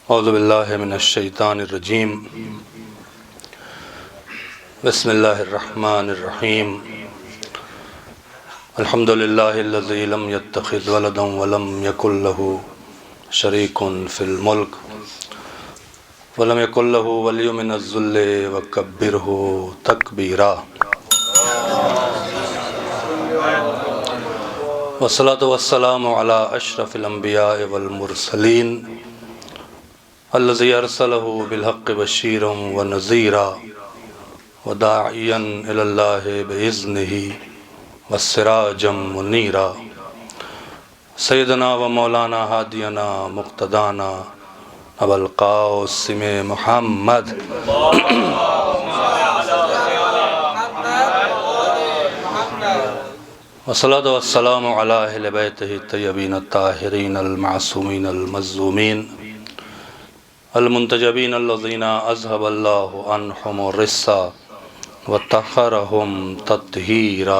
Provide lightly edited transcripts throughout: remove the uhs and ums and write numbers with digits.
اعوذ باللہ من الشیطان الرجیم بسم اللہ الرحمن الرحیم الحمد للہ الذی لم یتخذ ولدا ولم یکن له شریک فی الملک ولم یکن له ولی من الذل وکبرہ تکبیرا والصلاة والسلام علی اشرف الانبیاء والمرسلین الذي أرسله بالحق بشيرا ونذيرا وداعيا إلى الله بإذنه وسراجا منيرا سيدنا ومولانا هادينا مقتدانا أبا القاسم محمد والصلاة والسلام على أهل بيته الطيبين الطاهرين المعصومين المظلومين المنتجبین الذین اذهب اللہ عنہم الرجس وطہرہم تطہیرا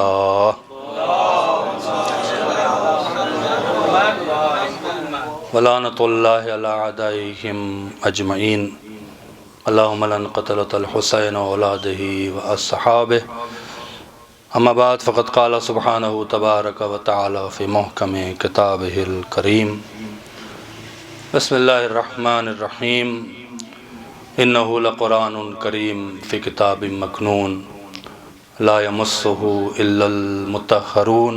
ولعنۃ اللہ علی اعدائہم اجمعین اللہم لن قتلۃ الحسین واولادہ واصحابہ اما بعد فقد قال سبحانہ تبارک وتعالی فی محکم کتابہ الکریم بسم اللہ الرحمن الرحیم انہ لقرآن کریم فی کتاب مکنون لا یمسہ الا المطہرون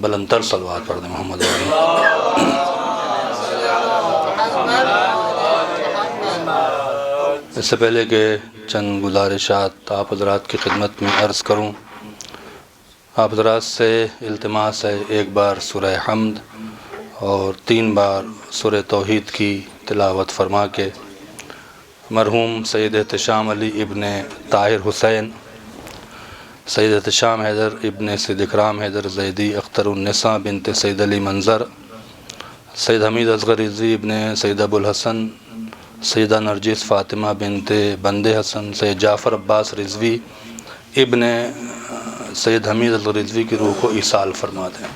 بلندتر صلوات پڑھ دیں محمد علیہ۔ اس سے پہلے کہ چند گزارشات آپ حضرات کی خدمت میں عرض کروں، آپ حضرات سے التماس ہے ایک بار سورہ حمد اور 3 بار سورہ توحید کی تلاوت فرما کے مرحوم سید احتشام علی ابن طاہر حسین، سید احتشام حیدر ابن سید اکرام حیدر زیدی اختر النساء بنت سید علی منظر، سید حمید اصغر رضوی ابن سید ابو الحسن، سیدہ نرجس فاطمہ بنت بند حسن، سید جعفر عباس رضوی ابن سید حمید اصغر رضوی کی روح کو ایصال فرما دیں۔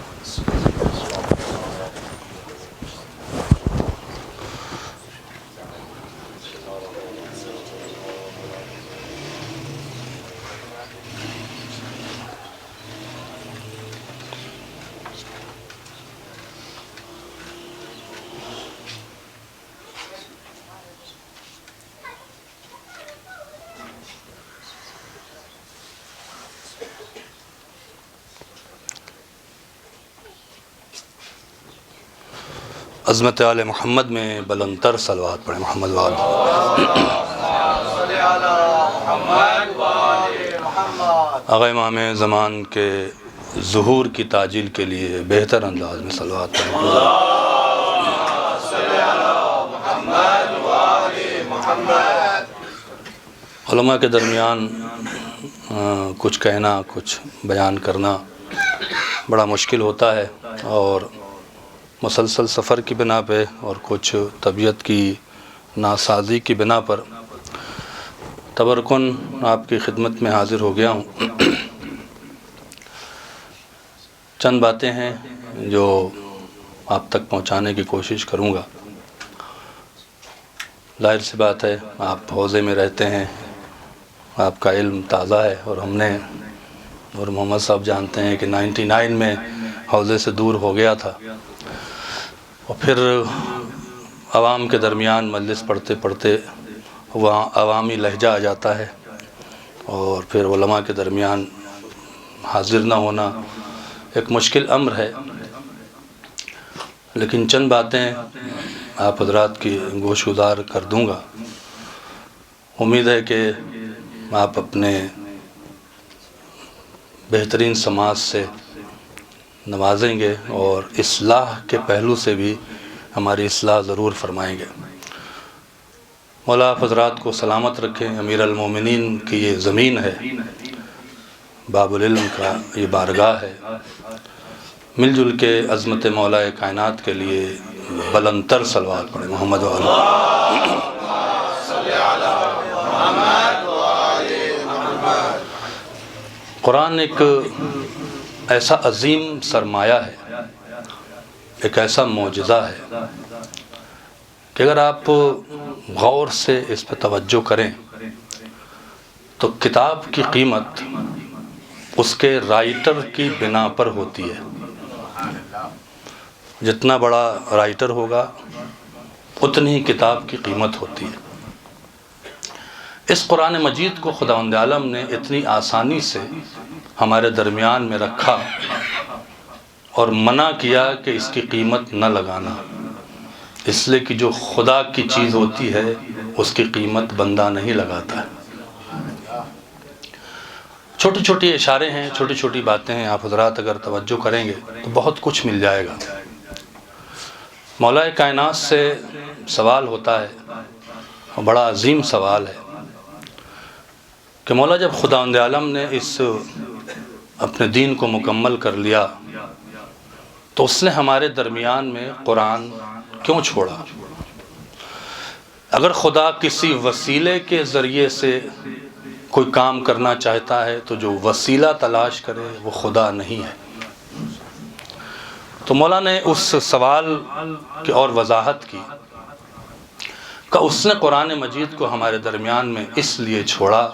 عظمت آل محمد میں بلندتر صلوات پڑھیں محمد وآل۔ آقا امام زمان کے ظہور کی تعجیل کے لیے بہتر انداز میں صلوات پڑھیں۔ علماء کے درمیان کچھ کہنا کچھ بیان کرنا بڑا مشکل ہوتا ہے، اور مسلسل سفر کی بنا پہ اور کچھ طبیعت کی ناسازی کی بنا پر تبرکن آپ کی خدمت میں حاضر ہو گیا ہوں۔ چند باتیں ہیں جو آپ تک پہنچانے کی کوشش کروں گا۔ ظاہر سی بات ہے، آپ حوضے میں رہتے ہیں، آپ کا علم تازہ ہے، اور ہم نے اور محمد صاحب جانتے ہیں کہ 99 میں حوضے سے دور ہو گیا تھا، اور پھر عوام کے درمیان مجلس پڑھتے پڑھتے وہاں عوامی لہجہ آ جاتا ہے، اور پھر علماء کے درمیان حاضر نہ ہونا ایک مشکل امر ہے، لیکن چند باتیں آپ حضرات کی گوش گزار کر دوں گا۔ امید ہے کہ آپ اپنے بہترین سماعت سے نوازیں گے، اور اصلاح کے پہلو سے بھی ہماری اصلاح ضرور فرمائیں گے۔ مولا آپ حضرات کو سلامت رکھیں۔ امیر المومنین کی یہ زمین ہے، باب العلم کا یہ بارگاہ ہے۔ مل جل کے عظمت مولا کائنات کے لیے بلندتر صلوات پڑھیں محمد وآلہ۔ قرآن ایک ایسا عظیم سرمایہ ہے، ایک ایسا معجزہ ہے کہ اگر آپ غور سے اس پہ توجہ کریں تو کتاب کی قیمت اس کے رائٹر کی بنا پر ہوتی ہے. جتنا بڑا رائٹر ہوگا اتنی ہی کتاب کی قیمت ہوتی ہے. اس قرآن مجید کو خداوند عالم نے اتنی آسانی سے ہمارے درمیان میں رکھا اور منع کیا کہ اس کی قیمت نہ لگانا، اس لیے کہ جو خدا کی چیز ہوتی ہے اس کی قیمت بندہ نہیں لگاتا ہے. چھوٹی چھوٹی اشارے ہیں، چھوٹی چھوٹی باتیں ہیں، آپ حضرات اگر توجہ کریں گے تو بہت کچھ مل جائے گا. مولا کائنات سے سوال ہوتا ہے، اور بڑا عظیم سوال ہے، کہ مولا جب خداوند عالم نے اس اپنے دین کو مکمل کر لیا تو اس نے ہمارے درمیان میں قرآن کیوں چھوڑا؟ اگر خدا کسی وسیلے کے ذریعے سے کوئی کام کرنا چاہتا ہے تو جو وسیلہ تلاش کرے وہ خدا نہیں ہے. تو مولا نے اس سوال کی اور وضاحت کی کہ اس نے قرآن مجید کو ہمارے درمیان میں اس لیے چھوڑا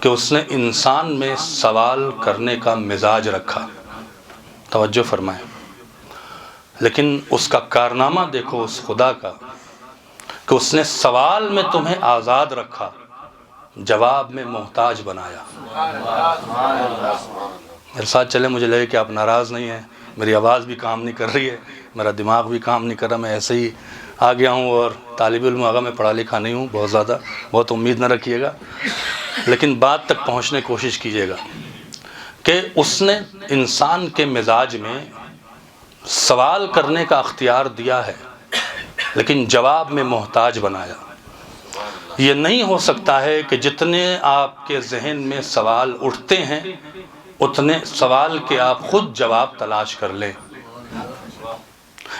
کہ اس نے انسان میں سوال کرنے کا مزاج رکھا. توجہ فرمائیں. لیکن اس کا کارنامہ دیکھو اس خدا کا، کہ اس نے سوال میں تمہیں آزاد رکھا، جواب میں محتاج بنایا. میرے ساتھ چلے، مجھے لگے کہ آپ ناراض نہیں ہیں. میری آواز بھی کام نہیں کر رہی ہے، میرا دماغ بھی کام نہیں کر رہا، میں ایسے ہی آ گیا ہوں. اور طالب علم آگا میں پڑھا لکھا نہیں ہوں بہت زیادہ، بہت امید نہ رکھیے گا، لیکن بات تک پہنچنے کی کوشش کیجیے گا کہ اس نے انسان کے مزاج میں سوال کرنے کا اختیار دیا ہے لیکن جواب میں محتاج بنایا. یہ نہیں ہو سکتا ہے کہ جتنے آپ کے ذہن میں سوال اٹھتے ہیں اتنے سوال کے آپ خود جواب تلاش کر لیں.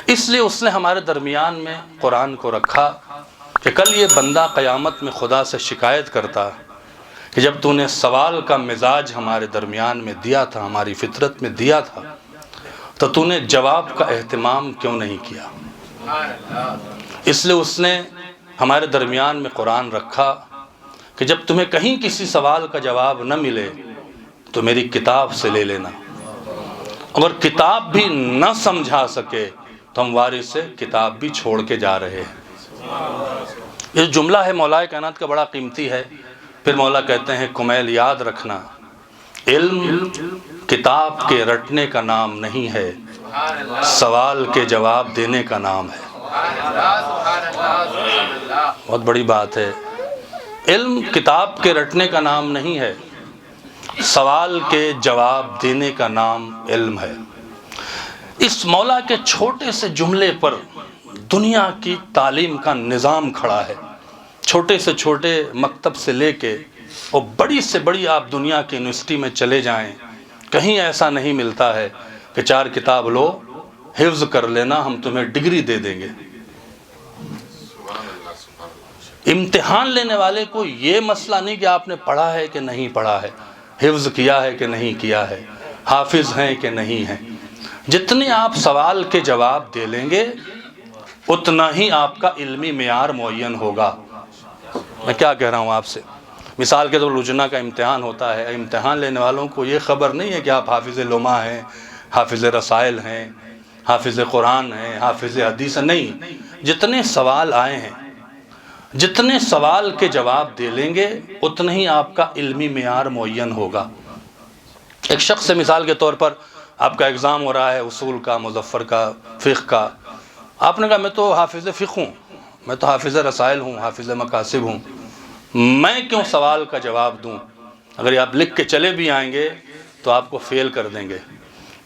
اس لیے اس نے ہمارے درمیان میں قرآن کو رکھا کہ کل یہ بندہ قیامت میں خدا سے شکایت کرتا کہ جب تو نے سوال کا مزاج ہمارے درمیان میں دیا تھا، ہماری فطرت میں دیا تھا، تو تو نے جواب کا اہتمام کیوں نہیں کیا؟ اس لیے اس نے ہمارے درمیان میں قرآن رکھا کہ جب تمہیں کہیں کسی سوال کا جواب نہ ملے تو میری کتاب سے لے لینا. اگر کتاب بھی نہ سمجھا سکے تو ہم وارث سے کتاب بھی چھوڑ کے جا رہے ہیں. یہ جملہ ہے مولا کائنات کا، بڑا قیمتی ہے. پھر مولا کہتے ہیں کمیل یاد رکھنا، علم کتاب کے رٹنے کا نام نہیں ہے، سوال کے جواب دینے کا نام ہے. بہت بڑی بات ہے. علم کتاب کے رٹنے کا نام نہیں ہے، سوال کے جواب دینے کا نام علم ہے. اس مولا کے چھوٹے سے جملے پر دنیا کی تعلیم کا نظام کھڑا ہے. چھوٹے سے چھوٹے مکتب سے لے کے اور بڑی سے بڑی آپ دنیا کی یونیورسٹی میں چلے جائیں، کہیں ایسا نہیں ملتا ہے کہ 4 کتاب لو، حفظ کر لینا، ہم تمہیں ڈگری دے دیں گے. امتحان لینے والے کو یہ مسئلہ نہیں کہ آپ نے پڑھا ہے کہ نہیں پڑھا ہے، حفظ کیا ہے کہ نہیں کیا ہے، حافظ ہیں کہ نہیں ہیں. جتنے آپ سوال کے جواب دے لیں گے اتنا ہی آپ کا علمی معیار معین ہوگا. میں کیا کہہ رہا ہوں آپ سے؟ مثال کے طور پر لجنہ کا امتحان ہوتا ہے، امتحان لینے والوں کو یہ خبر نہیں ہے کہ آپ حافظ لمحہ ہیں، حافظ رسائل ہیں، حافظ قرآن ہیں، حافظ حدیث ہیں. نہیں، جتنے سوال آئے ہیں، جتنے سوال کے جواب دے لیں گے اتنا ہی آپ کا علمی معیار معین ہوگا. ایک شخص سے مثال کے طور پر آپ کا اگزام ہو رہا ہے اصول کا، مظفر کا، فقہ کا. آپ نے کہا میں تو حافظ فقہ ہوں، میں تو حافظ رسائل ہوں، حافظ مقاصد ہوں، میں کیوں سوال کا جواب دوں؟ اگر یہ آپ لکھ کے چلے بھی آئیں گے تو آپ کو فیل کر دیں گے.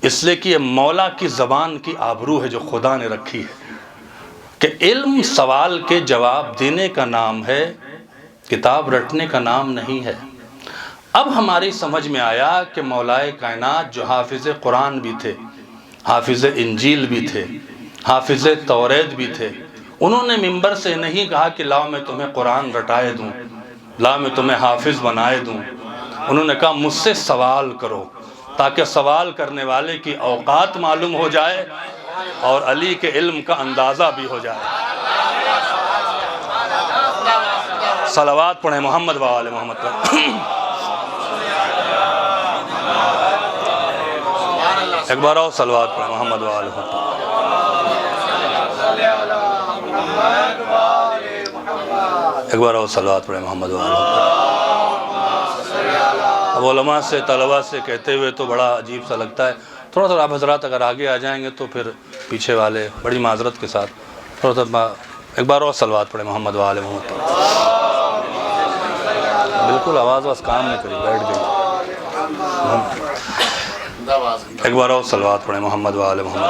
اس لیے کہ یہ مولا کی زبان کی آبرو ہے جو خدا نے رکھی ہے کہ علم سوال کے جواب دینے کا نام ہے، کتاب رٹنے کا نام نہیں ہے. اب ہماری سمجھ میں آیا کہ مولائے کائنات جو حافظ قرآن بھی تھے، حافظ انجیل بھی تھے، حافظ توریت بھی تھے، انہوں نے منبر سے نہیں کہا کہ لاؤ میں تمہیں قرآن رٹائے دوں، لاؤ میں تمہیں حافظ بنائے دوں. انہوں نے کہا مجھ سے سوال کرو تاکہ سوال کرنے والے کی اوقات معلوم ہو جائے اور علی کے علم کا اندازہ بھی ہو جائے. صلوات پڑھیں محمد و آل محمد پر۔ ایک بار اور صلوات پڑھیں محمد و آل محمد۔ ایک بار اور صلوات پڑھیں محمد و آل محمد۔ اب علماء سے طلباء سے کہتے ہوئے تو بڑا عجیب سا لگتا ہے، تھوڑا تھوڑا آپ حضرات اگر آگے آ جائیں گے تو پھر پیچھے والے بڑی معذرت کے ساتھ تھوڑا سا ایک بار اور صلوات پڑھیں محمد و آل محمد پر۔ بالکل آواز واز کام نہیں کری، بیٹھ گئی۔ ایک بار اور صلوات پڑھیں محمد و آل محمد۔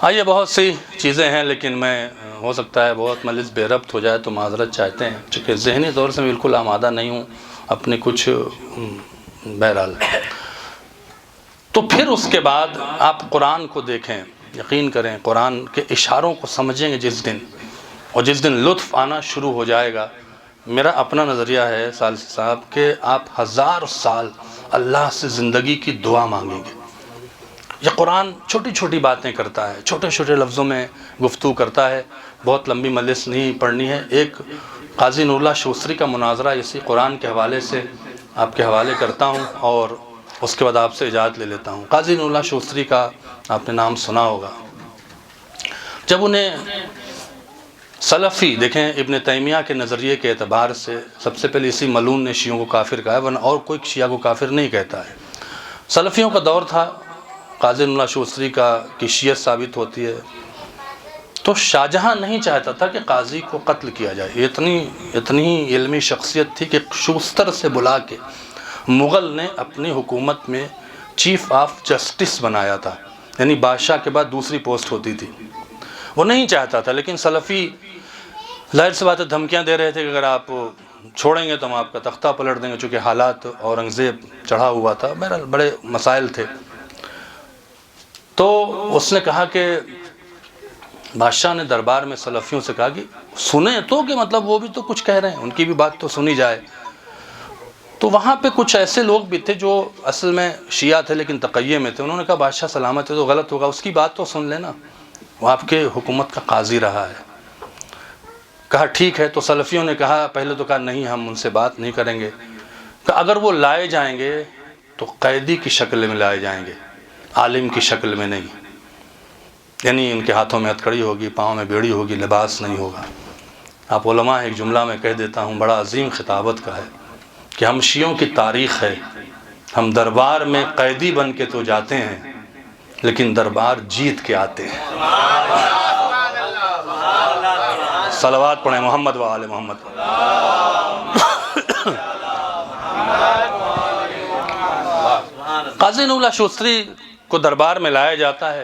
یہ بہت سی چیزیں ہیں، لیکن میں ہو سکتا ہے بہت مجلس بے ربط ہو جائے تو معذرت چاہتے ہیں، چونکہ ذہنی طور سے بالکل آمادہ نہیں ہوں اپنے کچھ بہرحال۔ تو پھر اس کے بعد آپ قرآن کو دیکھیں، یقین کریں قرآن کے اشاروں کو سمجھیں گے جس دن، اور جس دن لطف آنا شروع ہو جائے گا، میرا اپنا نظریہ ہے ثالثی صاحب کہ آپ 1000 سال اللہ سے زندگی کی دعا مانگیں گے۔ یہ قرآن چھوٹی چھوٹی باتیں کرتا ہے، چھوٹے چھوٹے لفظوں میں گفتگو کرتا ہے، بہت لمبی مجلس نہیں پڑھنی ہے۔ ایک قاضی نور اللہ شوستری کا مناظرہ اسی قرآن کے حوالے سے آپ کے حوالے کرتا ہوں، اور اس کے بعد آپ سے اجازت لے لیتا ہوں۔ قاضی نور اللہ شوستری کا آپ نے نام سنا ہوگا۔ جب انہیں سلفی دیکھیں ابن تیمیہ کے نظریے کے اعتبار سے سب سے پہلے اسی ملعون نے شیعوں کو کافر کہا ہے، ورنہ اور کوئی شیعہ کو کافر نہیں کہتا ہے۔ سلفیوں کا دور تھا، قاضی نور اللہ شوستری کی شیعت ثابت ہوتی ہے، تو شاہجہاں نہیں چاہتا تھا کہ قاضی کو قتل کیا جائے۔ اتنی علمی شخصیت تھی کہ شوستر سے بلا کے مغل نے اپنی حکومت میں چیف آف جسٹس بنایا تھا، یعنی بادشاہ کے بعد دوسری پوسٹ ہوتی تھی۔ وہ نہیں چاہتا تھا، لیکن سلفی ظاہر سی بات ہے دھمکیاں دے رہے تھے کہ اگر آپ چھوڑیں گے تو ہم آپ کا تختہ پلٹ دیں گے، چونکہ حالات اورنگزیب چڑھا ہوا تھا، بہرحال بڑے مسائل تھے۔ تو اس نے کہا کہ بادشاہ نے دربار میں سلفیوں سے کہا کہ سنیں تو، کہ مطلب وہ بھی تو کچھ کہہ رہے ہیں، ان کی بھی بات تو سنی جائے۔ تو وہاں پہ کچھ ایسے لوگ بھی تھے جو اصل میں شیعہ تھے لیکن تقیہ میں تھے، انہوں نے کہا بادشاہ سلامت ہے تو غلط ہوگا، اس کی بات تو سن لینا، وہ آپ کے حکومت کا قاضی رہا ہے۔ کہا ٹھیک ہے۔ تو سلفیوں نے کہا، پہلے تو کہا نہیں ہم ان سے بات نہیں کریں گے، کہ اگر وہ لائے جائیں گے تو قیدی کی شکل میں لائے جائیں گے، عالم کی شکل میں نہیں، یعنی ان کے ہاتھوں میں ہتھکڑی ہوگی، پاؤں میں بیڑی ہوگی، لباس نہیں ہوگا۔ آپ علماء ایک جملہ میں کہہ دیتا ہوں، بڑا عظیم خطابت کا ہے کہ ہم شیعوں کی تاریخ ہے، ہم دربار میں قیدی بن کے تو جاتے ہیں لیکن دربار جیت کے آتے ہیں۔ صلوات پڑھیں محمد و آل محمد۔ قاضی نور اللہ شوستری کو دربار میں لایا جاتا ہے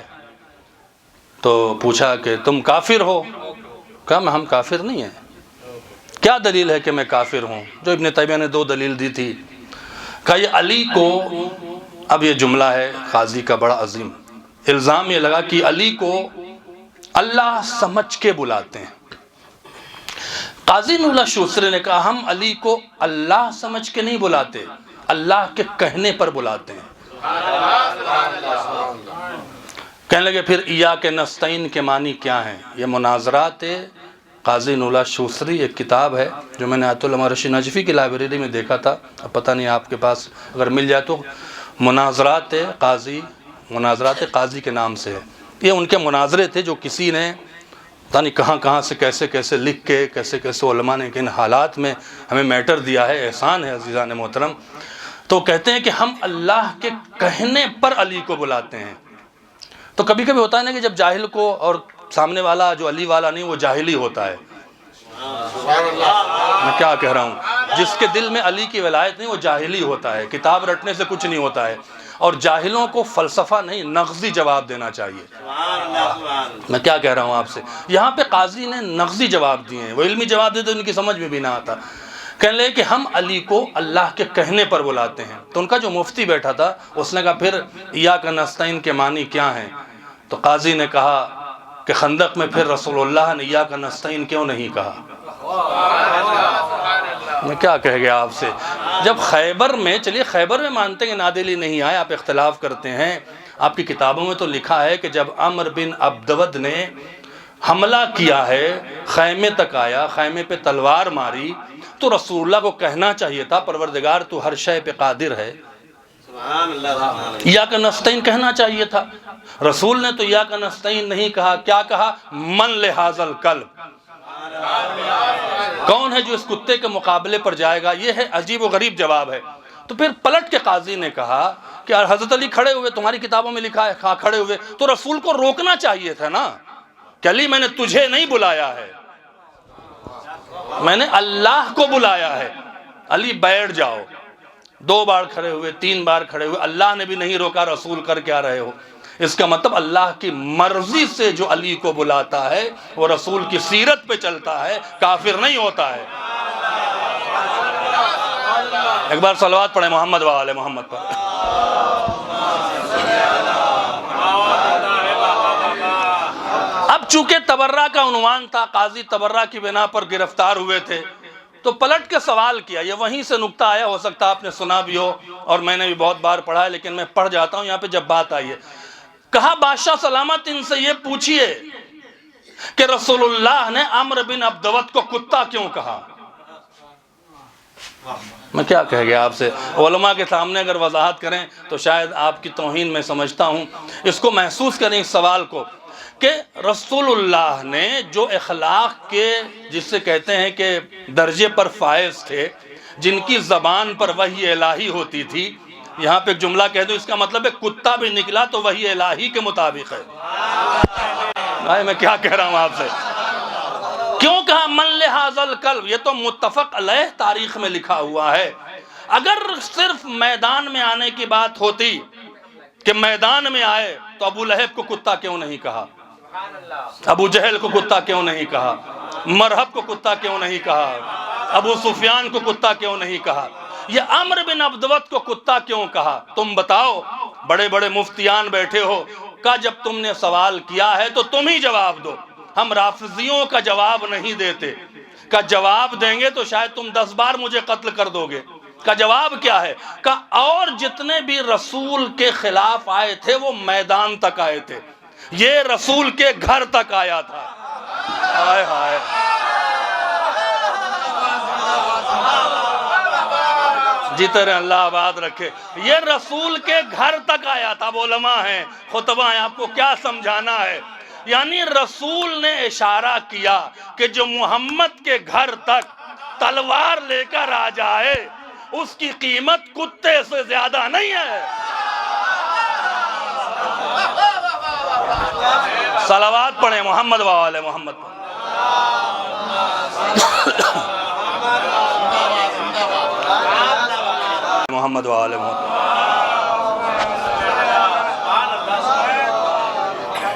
تو پوچھا کہ تم کافر ہو؟ کہا ہم کافر نہیں ہیں۔ کیا دلیل ہے کہ میں کافر ہوں؟ جو ابن تیمیہ نے 2 دلیل دی تھی۔ کہا یہ علی کو، اب یہ جملہ ہے قاضی کا بڑا عظیم، الزام یہ لگا کہ علی کو اللہ سمجھ کے بلاتے ہیں۔ قاضی نور اللہ شوستری نے کہا ہم علی کو اللہ سمجھ کے نہیں بلاتے، اللہ کے کہنے پر بلاتے ہیں۔ کہنے لگے پھر ایاک نستعین کے معنی کیا ہیں؟ یہ مناظرات قاضی نور اللہ شوستری ایک کتاب ہے جو میں نے آیت اللہ رشید نجفی کی لائبریری میں دیکھا تھا، اب پتہ نہیں آپ کے پاس اگر مل جائے تو، مناظرات قاضی کے نام سے ہے۔ یہ ان کے مناظرے تھے جو کسی نے پتہ نہیں کہاں کہاں سے کیسے کیسے لکھ کے کیسے کیسے علماء نے کن حالات میں ہمیں میٹر دیا ہے، احسان ہے عزیزان محترم۔ تو کہتے ہیں کہ ہم اللہ کے کہنے پر علی کو بلاتے ہیں۔ تو کبھی کبھی ہوتا ہے نا کہ جب جاہل کو، اور سامنے والا جو علی والا نہیں وہ جاہل ہی ہوتا ہے، میں کیا کہہ رہا ہوں، جس کے دل میں علی کی ولایت نہیں وہ جاہل ہی ہوتا ہے، کتاب رٹنے سے کچھ نہیں ہوتا ہے، اور جاہلوں کو فلسفہ نہیں نغزی جواب دینا چاہیے۔ میں کیا کہہ رہا ہوں آپ سے، یہاں پہ قاضی نے نغزی جواب دیے ہیں، وہ علمی جواب دیتے ان کی سمجھ میں بھی نہ آتا۔ کہنے لگے کہ ہم علی کو اللہ کے کہنے پر بلاتے ہیں۔ تو ان کا جو مفتی بیٹھا تھا اس نے کہا پھر ایاک نستعین کے معنی کیا ہیں؟ تو قاضی نے کہا کہ خندق میں پھر رسول اللہ نے ایاک نستعین کیوں نہیں کہا؟ میں کیا کہہ گیا آپ سے. جب خیبر میں، چلیے خیبر میں مانتے ہیں نادلی نہیں آئے، آپ اختلاف کرتے ہیں. آپ کی کتابوں میں تو لکھا ہے کہ جب عمرو بن عبدود نے حملہ کیا ہے، خیمے تک آیا، خیمے پہ تلوار ماری، تو رسول اللہ کو کہنا چاہیے تھا پروردگار تو ہر شے پہ قادر ہے، یا کا نستعین کہنا چاہیے تھا. رسول نے تو یا کا نستعین نہیں کہا. کیا کہا؟ من لہذا الکلب، کون ہے جو اس کتے کے مقابلے پر جائے گا. یہ ہے عجیب و غریب جواب ہے. تو پھر پلٹ کے قاضی نے کہا کہ حضرت علی کھڑے ہوئے، تمہاری کتابوں میں لکھا ہے کھڑے ہوئے، تو رسول کو روکنا چاہیے تھا نا کہ علی میں نے تجھے نہیں بلایا ہے، میں نے اللہ کو بلایا ہے. علی بیٹھ جاؤ. 2 بار کھڑے ہوئے، 3 بار کھڑے ہوئے، اللہ نے بھی نہیں روکا. رسول کر کیا رہے ہو؟ اس کا مطلب اللہ کی مرضی سے جو علی کو بلاتا ہے وہ رسول کی سیرت پہ چلتا ہے، کافر نہیں ہوتا ہے. ایک بار صلوات پڑھیں محمد و آل محمد پر. اب چونکہ تبرہ کا عنوان تھا، قاضی تبرہ کی بنا پر گرفتار ہوئے تھے، تو پلٹ کے سوال کیا. یہ وہیں سے نکتہ آیا، ہو سکتا آپ نے سنا بھی ہو اور میں نے بھی بہت بار پڑھا ہے، لیکن میں پڑھ جاتا ہوں یہاں پہ جب بات آئی ہے. کہا بادشاہ سلامت ان سے یہ پوچھئے کہ رسول اللہ نے عمرو بن عبدود کو کتا کیوں کہا. میں کیا کہہ گیا آپ سے. علماء کے سامنے اگر وضاحت کریں تو شاید آپ کی توہین میں سمجھتا ہوں. اس کو محسوس کریں اس سوال کو کہ رسول اللہ نے جو اخلاق کے، جس سے کہتے ہیں کہ درجے پر فائز تھے، جن کی زبان پر وحی الہی ہوتی تھی. یہاں پہ ایک جملہ کہہ دو، اس کا مطلب ہے کتا بھی نکلا تو وحی الہی کے مطابق ہے. میں کیا کہہ رہا ہوں آپ سے. کیوں کہا من لہذا الکلب؟ یہ تو متفق علیہ تاریخ میں لکھا ہوا ہے. اگر صرف میدان میں آنے کی بات ہوتی کہ میدان میں آئے تو ابو لہب کو کتا کیوں نہیں کہا، ابو جہل کو کتا کیوں نہیں کہا، مرہب کو کتا کیوں نہیں کہا، ابو سفیان کو کتا کیوں نہیں کہا، یہ عمرو بن عبدود کو کتا کیوں کہا؟ تم بتاؤ. بڑے بڑے مفتیان بیٹھے ہو. کہا جب تم نے سوال کیا ہے تو تم ہی جواب دو، ہم رافضیوں کا جواب نہیں دیتے. کہ جواب دیں گے تو شاید تم 10 بار مجھے قتل کر دو گے. کا جواب کیا ہے؟ کہ اور جتنے بھی رسول کے خلاف آئے تھے وہ میدان تک آئے تھے، یہ رسول کے گھر تک آیا تھا. ہائے ہائے. جیتے رہے، اللہ آباد رکھے. یہ رسول کے گھر تک آیا تھا. اب علماء ہیں، خطبہ ہیں، آپ کو کیا سمجھانا ہے؟ یعنی رسول نے اشارہ کیا کہ جو محمد کے گھر تک تلوار لے کر آ جائے اس کی قیمت کتے سے زیادہ نہیں ہے. صلوات پڑھیں محمد و آل محمد پر. محمد و آل محمد.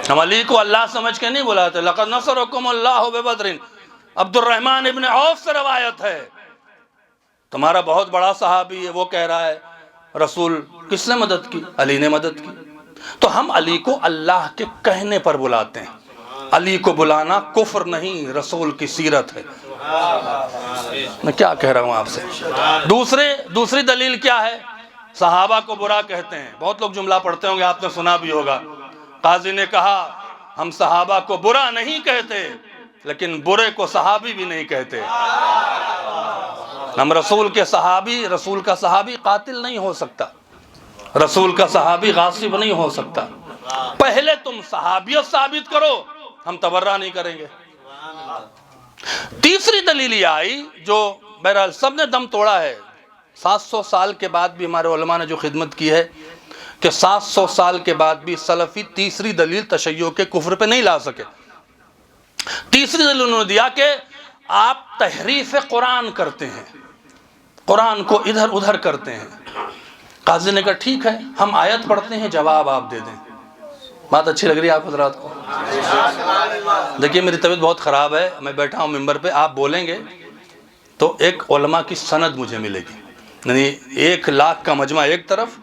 ہم علی کو اللہ سمجھ کے نہیں بلاتے. لقد نصرکم اللہ ببدر. عبد الرحمن ابن عوف سے روایت ہے، تمہارا بہت بڑا صحابی ہے، وہ کہہ رہا ہے رسول کس نے مدد کی؟ علی نے مدد کی. تو ہم علی کو اللہ کے کہنے پر بلاتے ہیں. علی کو بلانا کفر نہیں، رسول کی سیرت ہے. میں کیا کہہ رہا ہوں آپ سے. دوسری دلیل کیا ہے؟ صحابہ کو برا کہتے ہیں. بہت لوگ جملہ پڑھتے ہوں گے، آپ نے سنا بھی ہوگا. قاضی نے کہا ہم صحابہ کو برا نہیں کہتے لیکن برے کو صحابی بھی نہیں کہتے. ہم رسول کے صحابی، رسول کا صحابی قاتل نہیں ہو سکتا، رسول کا صحابی غاصب نہیں ہو سکتا. پہلے تم صحابیت ثابت کرو، ہم تبرہ نہیں کریں گے. تیسری دلیل یہ آئی جو بہرحال سب نے دم توڑا ہے. 700 سال کے بعد بھی ہمارے علماء نے جو خدمت کی ہے کہ 700 سال کے بعد بھی سلفی تیسری دلیل تشیع کے کفر پہ نہیں لا سکے. تیسری دلیل انہوں نے دیا کہ آپ تحریف قرآن کرتے ہیں، قرآن کو ادھر ادھر کرتے ہیں. قاضی نے کہا ٹھیک ہے، ہم آیت پڑھتے ہیں، جواب آپ دے دیں. بات اچھی لگ رہی ہے آپ حضرات کو؟ دیکھیے میری طبیعت بہت خراب ہے، میں بیٹھا ہوں ممبر پہ، آپ بولیں گے تو ایک علماء کی سند مجھے ملے گی. یعنی 1 لاکھ کا مجمع ایک طرف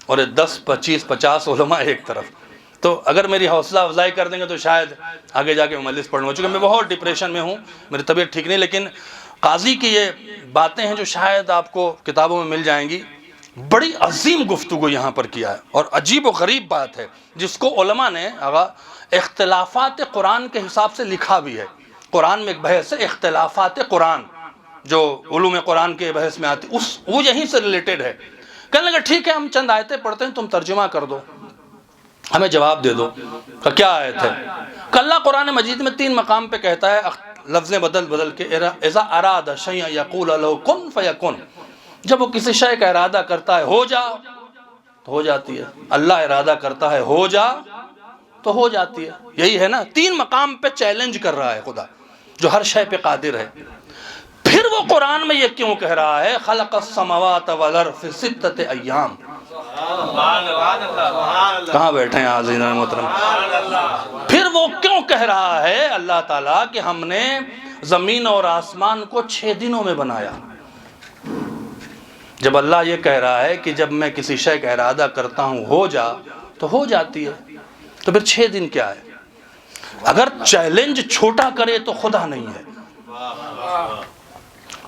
اور 10 25 50 علماء ایک طرف. تو اگر میری حوصلہ افزائی کر دیں گے تو شاید آگے جا کے مجلس پڑھنا ہو، چونکہ میں بہت ڈپریشن میں ہوں، میری طبیعت ٹھیک نہیں. لیکن قاضی کی یہ باتیں ہیں جو شاید آپ کو کتابوں میں مل جائیں گی. بڑی عظیم گفتگو یہاں پر کیا ہے، اور عجیب و غریب بات ہے جس کو علماء نے اختلافات قرآن کے حساب سے لکھا بھی ہے. قرآن میں ایک بحث ہے اختلافات قرآن جو علوم قرآن کے بحث میں آتی، وہ یہیں سے ریلیٹڈ ہے. کہنے لگا ٹھیک ہے ہم چند آیتیں پڑھتے ہیں، تم ترجمہ کر دو، ہمیں جواب دے دو. کہ کیا آیت ہے؟ کہ اللہ قرآن مجید میں 3 مقام پہ کہتا ہے لفظیں بدل کے، اذا اراد شیئا یقول له کن فیکن، جب وہ کسی شے کا ارادہ کرتا ہے ہو جا تو ہو جاتی ہے. اللہ ارادہ کرتا ہے ہو جا تو ہو جاتی ہے. یہی ہے نا، 3 مقام پہ چیلنج کر رہا ہے خدا جو ہر شے پہ قادر ہے. پھر وہ قرآن میں یہ کیوں کہہ رہا ہے خلق السماوات والارض فی 6 ایام؟ کہاں بیٹھے ہیں عزیزان محترم؟ پھر وہ کیوں کہہ رہا ہے اللہ تعالیٰ کہ ہم نے زمین اور آسمان کو 6 دنوں میں بنایا؟ جب اللہ یہ کہہ رہا ہے کہ جب میں کسی شے کا ارادہ کرتا ہوں ہو جا تو ہو جاتی ہے، تو پھر 6 دن کیا ہے؟ اگر چیلنج چھوٹا کرے تو خدا نہیں ہے.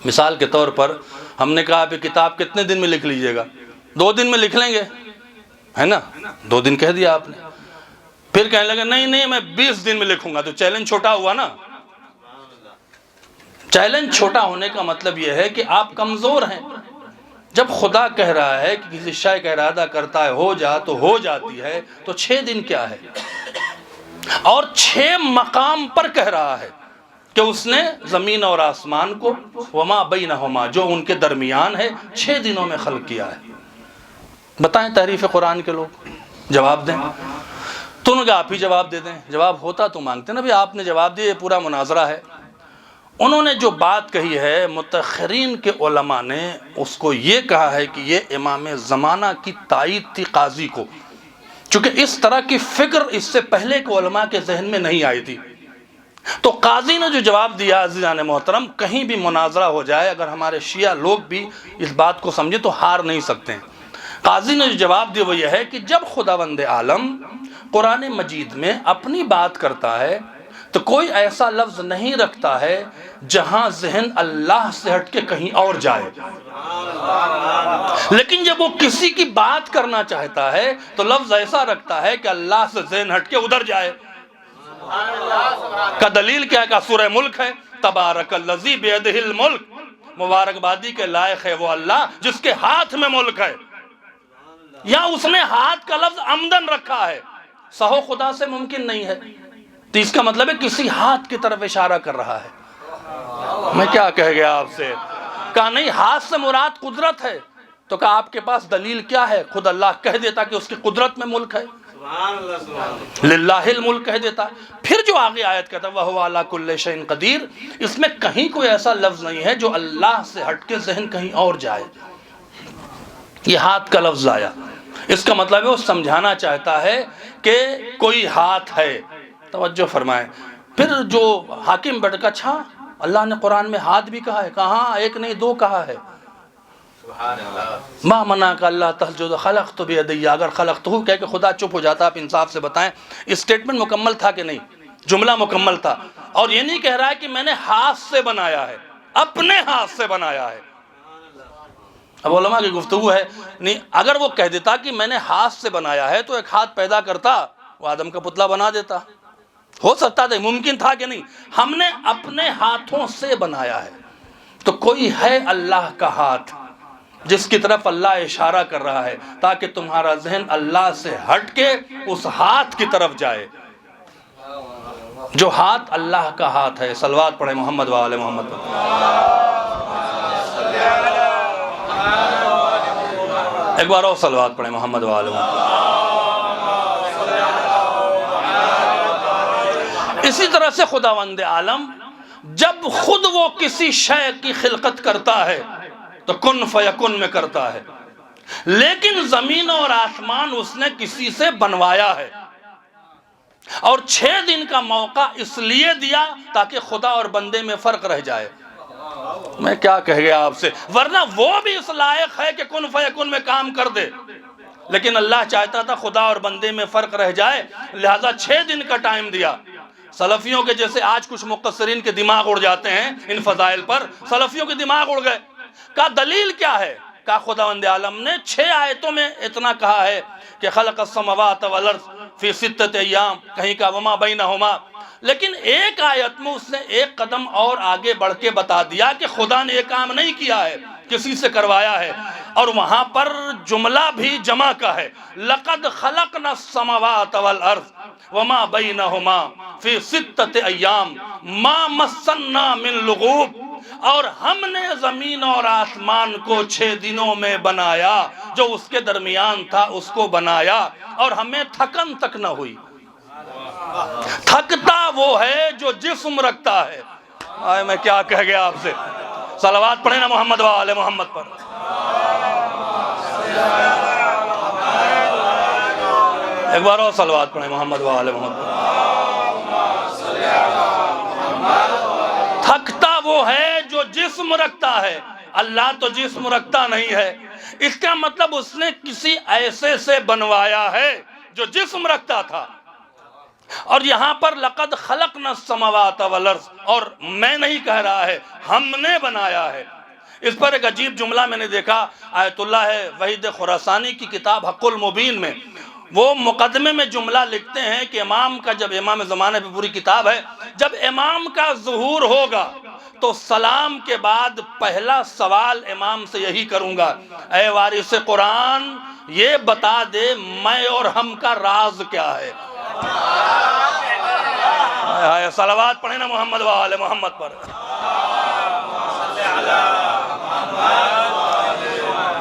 مثال کے طور پر ہم نے کہا کہ کتاب کتنے دن میں لکھ لیجئے گا؟ 2 دن میں لکھ لیں گے، ہے نا؟ 2 دن کہہ دیا آپ نے. پھر کہنے لگا نہیں میں 20 دن میں لکھوں گا، تو چیلنج چھوٹا ہوا نا. چیلنج چھوٹا ہونے کا مطلب یہ ہے کہ آپ کمزور ہیں. جب خدا کہہ رہا ہے کہ کسی شے کا ارادہ کرتا ہے ہو جا تو ہو جاتی ہے، تو 6 دن کیا ہے؟ اور 6 مقام پر کہہ رہا ہے کہ اس نے زمین اور آسمان کو وما بینہما، جو ان کے درمیان ہے، 6 دنوں میں خلق کیا ہے. بتائیں تحریف قرآن کے لوگ جواب دیں. تو انہوں نے کہا آپ ہی جواب دے دیں. جواب ہوتا تو مانگتے نا، بھی آپ نے جواب دیا، یہ پورا مناظرہ ہے. انہوں نے جو بات کہی ہے متأخرین کے علماء نے اس کو یہ کہا ہے کہ یہ امام زمانہ کی تائید تھی قاضی کو، چونکہ اس طرح کی فکر اس سے پہلے کے علماء کے ذہن میں نہیں آئی تھی. تو قاضی نے جو جواب دیا عزیزان محترم، کہیں بھی مناظرہ ہو جائے اگر ہمارے شیعہ لوگ بھی اس بات کو سمجھے تو ہار نہیں سکتے ہیں. قاضی نے جو جواب دیا وہ یہ ہے کہ جب خداوند عالم قرآن مجید میں اپنی بات کرتا ہے تو کوئی ایسا لفظ نہیں رکھتا ہے جہاں ذہن اللہ سے ہٹ کے کہیں اور جائے. لیکن جب وہ کسی کی بات کرنا چاہتا ہے تو لفظ ایسا رکھتا ہے کہ اللہ سے ذہن ہٹ کے ادھر جائے. کا دلیل کیا ہے؟ کہ سورہ ملک ہے، تبارک الذی بیدہ الملک، مبارکبادی کے لائق ہے وہ اللہ جس کے ہاتھ میں ملک ہے. یا اس نے ہاتھ کا لفظ عمدن رکھا ہے، سہو خدا سے ممکن نہیں ہے، تو اس کا مطلب ہے کسی ہاتھ کی طرف اشارہ کر رہا ہے. میں کیا کہہ گیا آپ سے؟ کہا نہیں، ہاتھ سے مراد قدرت ہے. تو کہا آپ کے پاس دلیل کیا ہے؟ خود اللہ کہہ دیتا کہ اس کی قدرت میں ملک ہے، للہ الملک کہہ دیتا. پھر جو آگے آیت کہتا ہے وَهُوَ عَلَىٰ كُلِّ شَيْءٍ قَدِيرٌ، اس میں کہیں کوئی ایسا لفظ نہیں ہے جو اللہ سے ہٹ کے ذہن کہیں اور جائے. یہ ہاتھ کا لفظ آیا، اس کا مطلب ہے وہ سمجھانا چاہتا ہے کہ کوئی ہاتھ ہے. توجہ فرمائیں. پھر جو حاکم بیٹھ کا اچھا اللہ نے قرآن میں ہاتھ بھی کہا ہے؟ کہاں، ایک نہیں 2 کہا ہے. ما منعک اللہ تسجد خلقت بیدی، اگر خلقتہ کہہ کہ خدا چپ ہو جاتا. آپ انصاف سے بتائیں اسٹیٹمنٹ مکمل تھا کہ نہیں؟ جملہ مکمل تھا. اور یہ نہیں کہہ رہا ہے کہ میں نے ہاتھ سے بنایا ہے، اپنے ہاتھ سے بنایا ہے. اب علماء کی گفتگو ہے، نہیں اگر وہ کہہ دیتا کہ میں نے ہاتھ سے بنایا ہے تو ایک ہاتھ پیدا کرتا، وہ آدم کا پتلا بنا دیتا. ہو سکتا تھا، ممکن تھا کہ نہیں؟ ہم نے اپنے ہاتھوں سے بنایا ہے. تو کوئی ہے اللہ کا ہاتھ جس کی طرف اللہ اشارہ کر رہا ہے تاکہ تمہارا ذہن اللہ سے ہٹ کے اس ہاتھ کی طرف جائے جو ہاتھ اللہ کا ہاتھ ہے. صلوات پڑھیں محمد و آل محمد. ایک بار اور صلوات پڑھیں محمد و آل محمد. اسی طرح سے خداوند عالم جب خود وہ کسی شے کی خلقت کرتا ہے تو کن فیکن میں کرتا ہے، لیکن زمین اور آسمان اس نے کسی سے بنوایا ہے. اور 6 دن کا موقع اس لیے دیا تاکہ خدا اور بندے میں فرق رہ جائے. میں کیا کہہ گیا آپ سے؟ ورنہ وہ بھی اس لائق ہے کہ کن فیکن میں کام کر دے. لیکن اللہ چاہتا تھا خدا اور بندے میں فرق رہ جائے، لہٰذا 6 دن کا ٹائم دیا۔ سلفیوں کے جیسے آج کچھ مقصرین کے دماغ اڑ جاتے ہیں ان فضائل پر، سلفیوں کے دماغ اڑ گئے۔ کہا دلیل کیا ہے؟ کہا خداوند عالم نے 6 آیتوں میں اتنا کہا ہے کہ خلق السماوات والارض فی 6 ایام، کہیں کا وما بینہما، لیکن ایک آیت میں اس نے ایک قدم اور آگے بڑھ کے بتا دیا کہ خدا نے یہ کام نہیں کیا ہے، کسی سے کروایا ہے، اور وہاں پر جملہ بھی جمع کا ہے، لقد خلقنا السماوات والارض وما بینہما فی 6 ایام ما مسنا من لغوب، اور ہم نے زمین اور آسمان کو 6 دنوں میں بنایا، جو اس کے درمیان تھا اس کو بنایا، اور ہمیں تھکن تک نہ ہوئی۔ تھکتا وہ ہے جو جسم رکھتا ہے۔ آئے میں کیا کہہ گیا آپ سے؟ صلوات پڑھیں نا محمد و آل محمد پر۔ ایک بار اور صلوات پڑھیں محمد و آل محمد پر۔ تھکتا وہ ہے جو جسم رکھتا ہے، اللہ تو جسم رکھتا نہیں ہے، اس کا مطلب اس نے کسی ایسے سے بنوایا ہے جو جسم رکھتا تھا۔ اور یہاں پر لقد خلقنا السماوات والارض، اور میں نہیں کہہ رہا ہے، ہم نے بنایا ہے۔ اس پر ایک عجیب جملہ میں نے دیکھا، آیت اللہ وحید خراسانی کی کتاب حق المبین میں، وہ مقدمے میں جملہ لکھتے ہیں کہ امام کا، جب امام زمانے پہ پوری کتاب ہے، جب امام کا ظہور ہوگا تو سلام کے بعد پہلا سوال امام سے یہی کروں گا، اے وارث قرآن یہ بتا دے میں اور ہم کا راز کیا ہے۔ صلوات پڑھیں نا محمد و آل محمد پر۔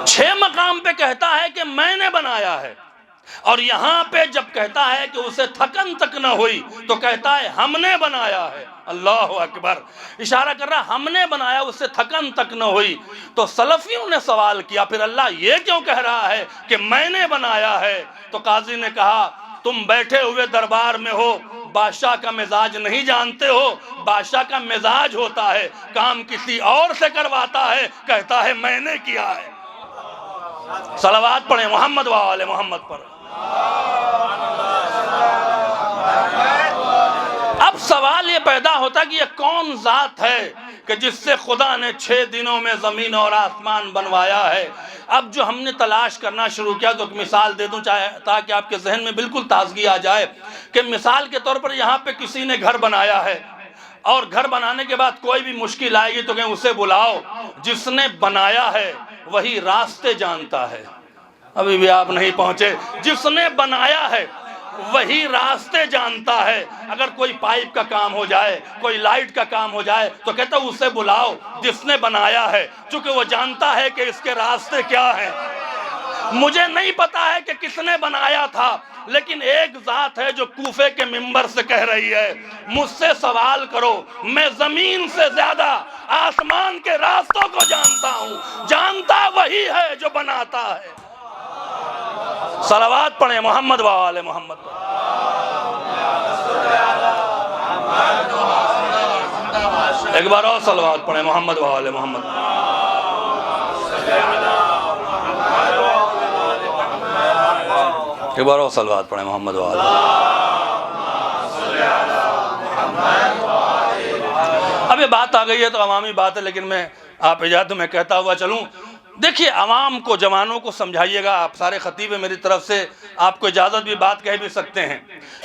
6 مقام پہ کہتا ہے کہ میں نے بنایا ہے، اور یہاں پہ جب کہتا ہے کہ اسے تھکن تک نہ ہوئی تو کہتا ہے ہم نے بنایا ہے۔ اللہ اکبر، اشارہ کر رہا ہم نے بنایا، اسے تھکن تک نہ ہوئی۔ تو سلفیوں نے سوال کیا پھر اللہ یہ کیوں کہہ رہا ہے کہ میں نے بنایا ہے؟ تو قاضی نے کہا تم بیٹھے ہوئے دربار میں ہو، بادشاہ کا مزاج نہیں جانتے ہو، بادشاہ کا مزاج ہوتا ہے کام کسی اور سے کرواتا ہے، کہتا ہے میں نے کیا ہے۔ صلوات پڑھیں محمد و آل محمد پر۔ اب سوال یہ پیدا ہوتا کہ یہ کون ذات ہے کہ جس سے خدا نے 6 دنوں میں زمین اور آسمان بنوایا ہے؟ اب جو ہم نے تلاش کرنا شروع کیا، تو ایک مثال دے دوں تاکہ آپ کے ذہن میں بالکل تازگی آ جائے، کہ مثال کے طور پر یہاں پہ کسی نے گھر بنایا ہے، اور گھر بنانے کے بعد کوئی بھی مشکل آئے گی تو کہیں اسے بلاؤ، جس نے بنایا ہے وہی راستے جانتا ہے۔ ابھی بھی آپ نہیں پہنچے۔ جس نے بنایا ہے وہی راستے جانتا ہے۔ اگر کوئی پائپ کا کام ہو جائے، کوئی لائٹ کا کام ہو جائے تو کہتا ہے اسے بلاؤ جس نے بنایا ہے، چونکہ وہ جانتا ہے کہ اس کے راستے کیا ہیں۔ مجھے نہیں پتا ہے کہ کس نے بنایا تھا، لیکن ایک ذات ہے جو کوفے کے منبر سے کہہ رہی ہے مجھ سے سوال کرو، میں زمین سے زیادہ آسمان کے راستوں کو جانتا ہوں۔ جانتا وہی ہے جو بناتا ہے۔ صلوات پڑھیں محمد و آل محمد۔ ایک بار اور صلوات پڑھیں محمد و آل محمد۔ ایک بار اور صلوات پڑھیں محمد و آل۔ اب یہ بات آ گئی ہے تو عوامی بات ہے، لیکن میں آپ اجازت میں کہتا ہوا چلوں۔ دیکھیے عوام کو، جوانوں کو سمجھائیے گا، آپ سارے خطیب ہیں، میری طرف سے آپ کو اجازت بھی بات کہہ بھی سکتے ہیں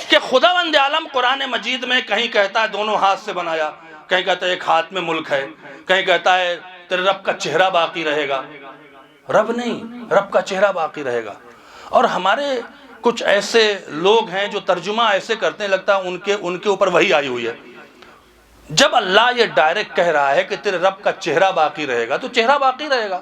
کہ خداوند عالم قرآن مجید میں کہیں کہتا ہے دونوں ہاتھ سے بنایا، کہیں کہتا ہے ایک ہاتھ میں ملک ہے، کہیں کہتا ہے تیرے رب کا چہرہ باقی رہے گا۔ رب نہیں، رب کا چہرہ باقی رہے گا۔ اور ہمارے کچھ ایسے لوگ ہیں جو ترجمہ ایسے کرتے ہیں لگتا ہے ان کے اوپر وہی آئی ہوئی ہے۔ جب اللہ یہ ڈائریکٹ کہہ رہا ہے کہ تیرے رب کا چہرہ باقی رہے گا تو چہرہ باقی رہے گا۔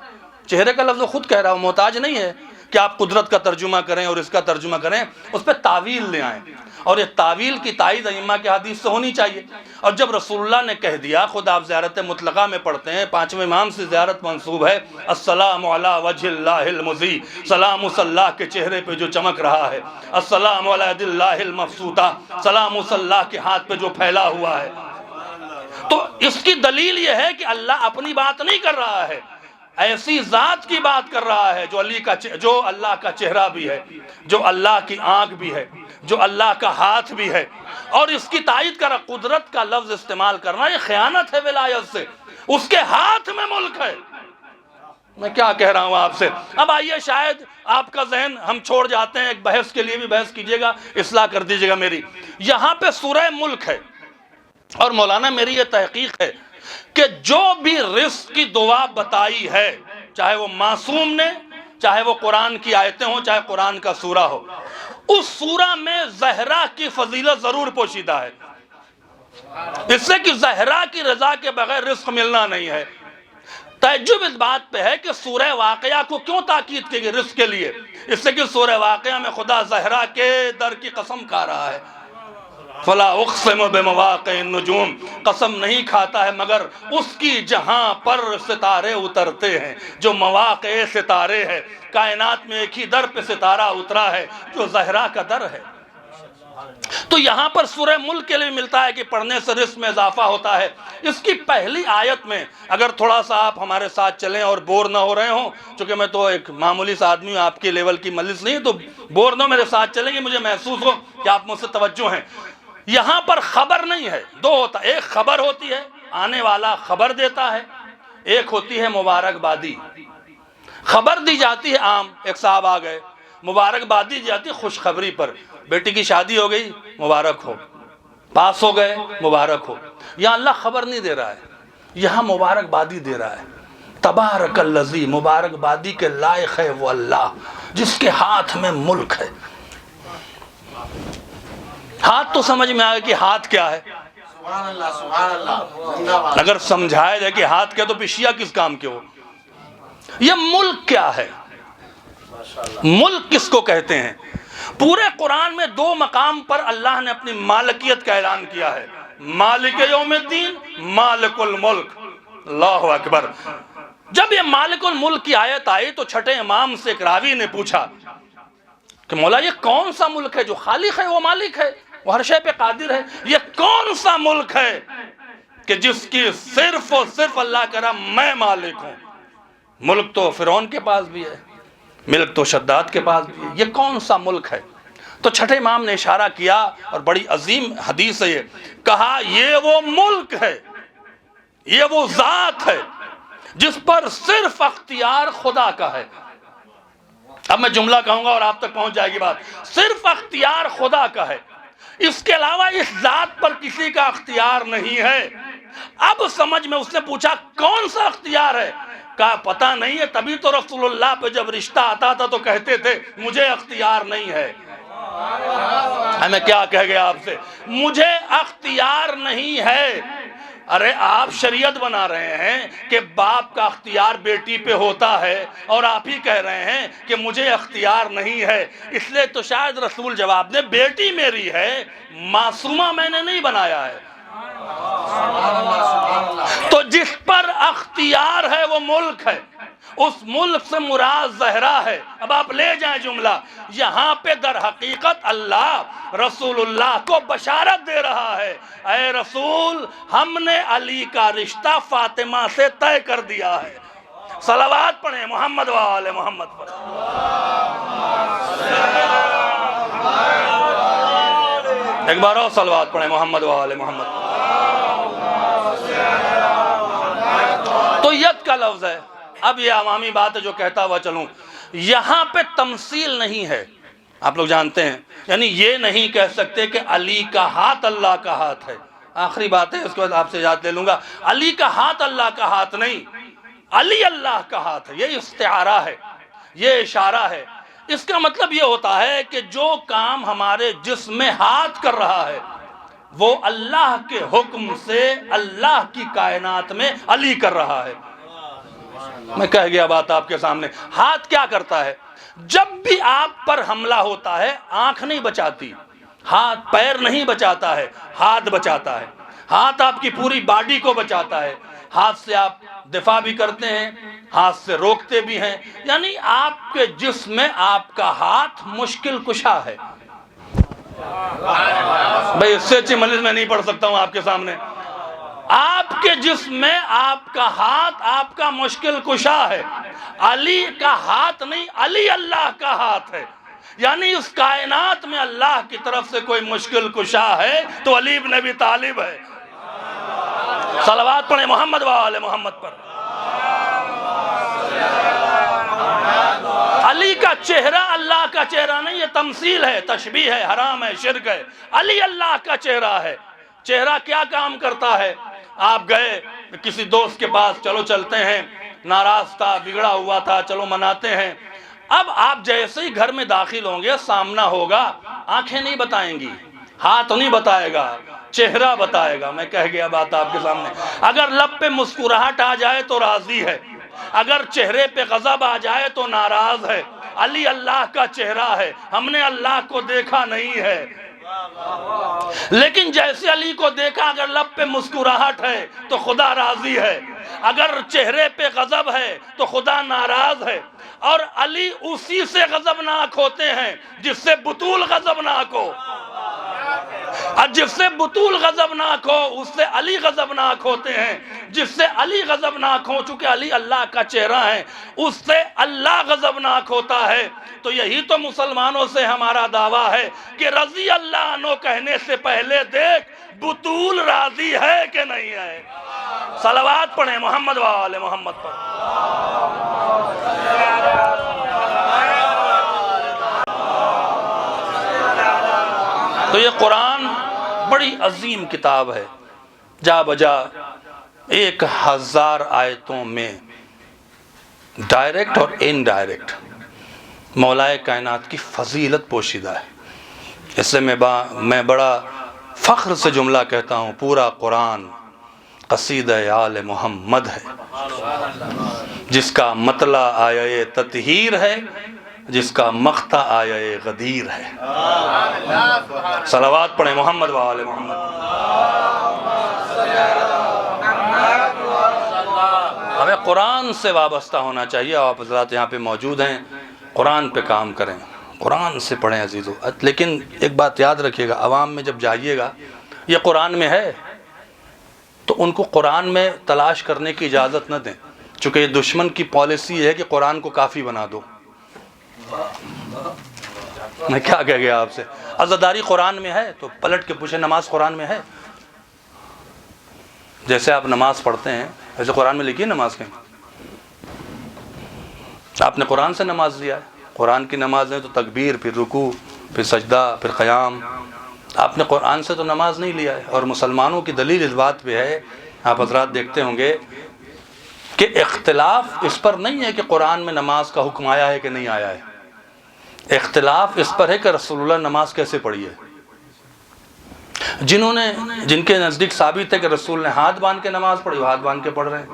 چہرے کا لفظ خود کہہ رہا ہوں، محتاج نہیں ہے کہ آپ قدرت کا ترجمہ کریں اور اس کا ترجمہ کریں، اس پہ تعویل لے آئیں، اور یہ تعویل کی تائید ائمہ کے حدیث سے ہونی چاہیے۔ اور جب رسول اللہ نے کہہ دیا، خود آپ زیارت مطلقہ میں پڑھتے ہیں، 5ویں امام سے زیارت منسوب ہے، السلام علی وجہ اللہ المضی، سلام اس اللہ کے چہرے پہ جو چمک رہا ہے، السلام علی ید اللہ المبسوطہ، سلام اس اللہ کے ہاتھ پہ جو پھیلا ہوا ہے۔ تو اس کی دلیل یہ ہے کہ اللہ اپنی بات نہیں کر رہا ہے، ایسی ذات کی بات کر رہا ہے جو اللہ کا چہرہ بھی ہے، جو اللہ کی آنکھ بھی ہے، جو اللہ کا ہاتھ بھی ہے، اور اس کی تائید کر قدرت کا لفظ استعمال کرنا یہ خیانت ہے ولایت سے۔ اس کے ہاتھ میں ملک ہے۔ میں کیا کہہ رہا ہوں آپ سے؟ اب آئیے، شاید آپ کا ذہن ہم چھوڑ جاتے ہیں، ایک بحث کے لیے بھی بحث کیجئے گا، اصلاح کر دیجئے گا میری۔ یہاں پہ سورہ ملک ہے، اور مولانا میری یہ تحقیق ہے کہ جو بھی رزق کی دعا بتائی ہے، چاہے وہ معصوم نے، چاہے وہ قرآن کی آیتیں ہوں، چاہے قرآن کا سورہ ہو، اس سورہ میں زہرا کی فضیلت ضرور پوشیدہ ہے، اس سے کہ زہرا کی رضا کے بغیر رزق ملنا نہیں ہے۔ تعجب اس بات پہ ہے کہ سورہ واقعہ کو کیوں تاکید کی گئی رزق کے لیے؟ اس سے کہ سورہ واقعہ میں خدا زہرا کے در کی قسم کھا رہا ہے۔ فلا اقسم بمواقع النجوم، قسم نہیں کھاتا ہے مگر اس کی جہاں پر ستارے اترتے ہیں، جو مواقع ستارے ہے۔ کائنات میں ایک ہی در پہ ستارہ اترا ہے جو زہرا کا در ہے۔ تو یہاں پر سورہ ملک کے لیے ملتا ہے کہ پڑھنے سے رزق میں اضافہ ہوتا ہے۔ اس کی پہلی آیت میں اگر تھوڑا سا آپ ہمارے ساتھ چلیں اور بور نہ ہو رہے ہوں، چونکہ میں تو ایک معمولی سا آدمی ہوں، آپ کے لیول کی مجلس نہیں، تو بور نہ میرے ساتھ چلیں گے، مجھے محسوس ہو کہ آپ مجھ سے توجہ ہیں۔ یہاں پر خبر نہیں ہے، دو ہوتا ہے، ایک خبر ہوتی ہے، آنے والا خبر دیتا ہے، ایک ہوتی ہے مبارکبادی۔ خبر دی جاتی ہے عام، ایک صاحب آ گئے، مبارکبادی دی جاتی ہے خوشخبری پر، بیٹی کی شادی ہو گئی، مبارک ہو، پاس ہو گئے، مبارک ہو۔ یہاں اللہ خبر نہیں دے رہا ہے، یہاں مبارکبادی دے رہا ہے۔ تبارک الذی، مبارکبادی کے لائق ہے وہ اللہ جس کے ہاتھ میں ملک ہے۔ ہاتھ تو سمجھ میں آئے کہ ہاتھ کیا ہے، سبحان اللہ سبحان اللہ۔ اگر سمجھایا جائے کہ ہاتھ کیا تو پشیا کس کام کے ہو۔ یہ ملک کیا ہے؟ ملک کس کو کہتے ہیں؟ پورے قرآن میں دو مقام پر اللہ نے اپنی مالکیت کا اعلان کیا ہے، مالک یوم الدین، مالک الملک۔ اللہ اکبر۔ جب یہ مالک الملک کی آیت آئی تو چھٹے امام سے ایک راوی نے پوچھا کہ مولا یہ کون سا ملک ہے جو خالق ہے، وہ مالک ہے، وہ ہر شے پہ قادر ہے، یہ کون سا ملک ہے کہ جس کی صرف اور صرف اللہ کہہ رہا میں مالک ہوں؟ ملک تو فرعون کے پاس بھی ہے، ملک تو شداد کے پاس بھی ہے، یہ کون سا ملک ہے؟ تو چھٹے امام نے اشارہ کیا، اور بڑی عظیم حدیث ہے یہ، کہا یہ وہ ملک ہے، یہ وہ ذات ہے جس پر صرف اختیار خدا کا ہے۔ اب میں جملہ کہوں گا اور آپ تک پہنچ جائے گی بات۔ صرف اختیار خدا کا ہے، اس کے علاوہ اس ذات پر کسی کا اختیار نہیں ہے۔ اب سمجھ میں اس نے پوچھا کون سا اختیار ہے؟ کہا پتہ نہیں ہے، تبھی تو رسول اللہ پہ جب رشتہ آتا تھا تو کہتے تھے مجھے اختیار نہیں ہے۔ میں کیا کہہ گیا آپ سے؟ مجھے اختیار نہیں ہے۔ ارے آپ شریعت بنا رہے ہیں کہ باپ کا اختیار بیٹی پہ ہوتا ہے، اور آپ ہی کہہ رہے ہیں کہ مجھے اختیار نہیں ہے۔ اس لیے تو شاید رسول جواب دے بیٹی میری ہے، معصومہ میں نے نہیں بنایا ہے۔ تو جس پر اختیار ہے وہ ملک ہے، اس ملک سے مراد زہرا ہے۔ اب آپ لے جائیں جملہ، یہاں پہ در حقیقت اللہ رسول اللہ کو بشارت دے رہا ہے، اے رسول ہم نے علی کا رشتہ فاطمہ سے طے کر دیا ہے۔ صلوات پڑھیں محمد و آل محمد پر۔ ایک بار اور صلوات پڑھیں محمد و آل محمد۔ تو ید کا لفظ ہے۔ اب یہ عوامی بات ہے جو کہتا ہوا چلوں، یہاں پہ تمثیل نہیں ہے، آپ لوگ جانتے ہیں، یعنی یہ نہیں کہہ سکتے کہ علی کا ہاتھ اللہ کا ہاتھ ہے۔ آخری بات ہے، اس کے بعد آپ سے یاد لے لوں گا۔ علی کا ہاتھ اللہ کا ہاتھ نہیں، علی اللہ کا ہاتھ ہے۔ یہ استعارہ ہے، یہ اشارہ ہے۔ اس کا مطلب یہ ہوتا ہے کہ جو کام ہمارے جسم میں ہاتھ کر رہا ہے وہ اللہ کے حکم سے اللہ کی کائنات میں علی کر رہا ہے۔ میں کہہ گیا بات آپ کے سامنے۔ ہاتھ کیا کرتا ہے؟ جب بھی آپ پر حملہ ہوتا ہے آنکھ نہیں بچاتی، ہاتھ پیر نہیں بچاتا ہے، ہاتھ بچاتا ہے۔ ہاتھ آپ کی پوری باڈی کو بچاتا ہے۔ ہاتھ سے آپ دفاع بھی کرتے ہیں، ہاتھ سے روکتے بھی ہیں، یعنی آپ کے جسم میں آپ کا ہاتھ مشکل کشا ہے۔ بھئی اس سے اچھی مجلس میں نہیں پڑھ سکتا ہوں آپ کے سامنے۔ آپ کے جسم میں آپ کا ہاتھ آپ کا مشکل کشا ہے، علی کا ہاتھ نہیں، علی اللہ کا ہاتھ ہے، یعنی اس کائنات میں اللہ کی طرف سے کوئی مشکل کشا ہے تو علی بن ابی طالب ہے۔ صلوات پڑھیں محمد و آل محمد پر۔ علی کا چہرہ اللہ کا چہرہ نہیں، یہ تمثیل ہے، تشبیہ ہے، حرام ہے، شرک ہے۔ علی اللہ کا چہرہ ہے۔ چہرہ کیا کام کرتا ہے؟ آپ گئے کسی دوست کے پاس، چلو چلتے ہیں، ناراض تھا، بگڑا ہوا تھا، چلو مناتے ہیں۔ اب آپ جیسے ہی گھر میں داخل ہوں گے، سامنا ہوگا، آنکھیں نہیں بتائیں گی، ہاتھ نہیں بتائے گا، چہرہ بتائے گا۔ میں کہہ گیا بات آپ کے سامنے، اگر لب پہ مسکراہٹ آ جائے تو راضی ہے، اگر چہرے پہ غضب آ جائے تو ناراض ہے۔ علی اللہ کا چہرہ ہے، ہم نے اللہ کو دیکھا نہیں ہے، لیکن جیسے علی کو دیکھا، اگر لب پہ مسکراہٹ ہے تو خدا راضی ہے، اگر چہرے پہ غضب ہے تو خدا ناراض ہے۔ اور علی اسی سے غضبناک ہوتے ہیں جس سے بطول غضبناک ہو، اور جس سے بطول غضبناک ہو اس سے علی غضبناک ہوتے ہیں، جس سے علی غضبناک ہو، چونکہ علی اللہ کا چہرہ ہے، اس سے اللہ غضبناک ہوتا ہے۔ تو یہی تو مسلمانوں سے ہمارا دعویٰ ہے کہ رضی اللہ عنہ کہنے سے پہلے دیکھ بطول راضی ہے کہ نہیں ہے۔ صلوات پڑھیں محمد و آل محمد پر۔ تو یہ قرآن بڑی عظیم کتاب ہے، جا بجا 1000 آیتوں میں ڈائریکٹ اور انڈائریکٹ مولائے کائنات کی فضیلت پوشیدہ ہے۔ اس سے میں بڑا فخر سے جملہ کہتا ہوں، پورا قرآن قصیدہ آل محمد ہے، جس کا مطلع آیہ تطہیر ہے، جس کا مقطع آیہ غدیر ہے۔ صلوات پڑھیں محمد و آل محمد۔ ہمیں قرآن سے وابستہ ہونا چاہیے۔ آپ حضرات یہاں پہ موجود ہیں، قرآن پہ کام کریں، قرآن سے پڑھیں عزیزو۔ لیکن ایک بات یاد رکھیے گا، عوام میں جب جائیے گا، یہ قرآن میں ہے تو ان کو قرآن میں تلاش کرنے کی اجازت نہ دیں، چونکہ یہ دشمن کی پالیسی ہے کہ قرآن کو کافی بنا دو۔ میں کیا کہہ گیا آپ سے؟ عزاداری قرآن میں ہے تو پلٹ کے پوچھیں، نماز قرآن میں ہے؟ جیسے آپ نماز پڑھتے ہیں ایسے قرآن میں لکھی ہے نماز کہیں؟ آپ نے قرآن سے نماز لیا ہے؟ قرآن کی نماز ہے تو تکبیر، پھر رکوع، پھر سجدہ، پھر قیام۔ آپ نے قرآن سے تو نماز نہیں لیا ہے۔ اور مسلمانوں کی دلیل اس بات پہ ہے، آپ حضرات دیکھتے ہوں گے کہ اختلاف اس پر نہیں ہے کہ قرآن میں نماز کا حکم آیا ہے کہ نہیں آیا ہے، اختلاف اس پر ہے کہ رسول اللہ نماز کیسے پڑھی ہے۔ جن کے نزدیک ثابت ہے کہ رسول نے ہاتھ باندھ کے نماز پڑھی، وہ ہاتھ باندھ کے پڑھ رہے ہیں،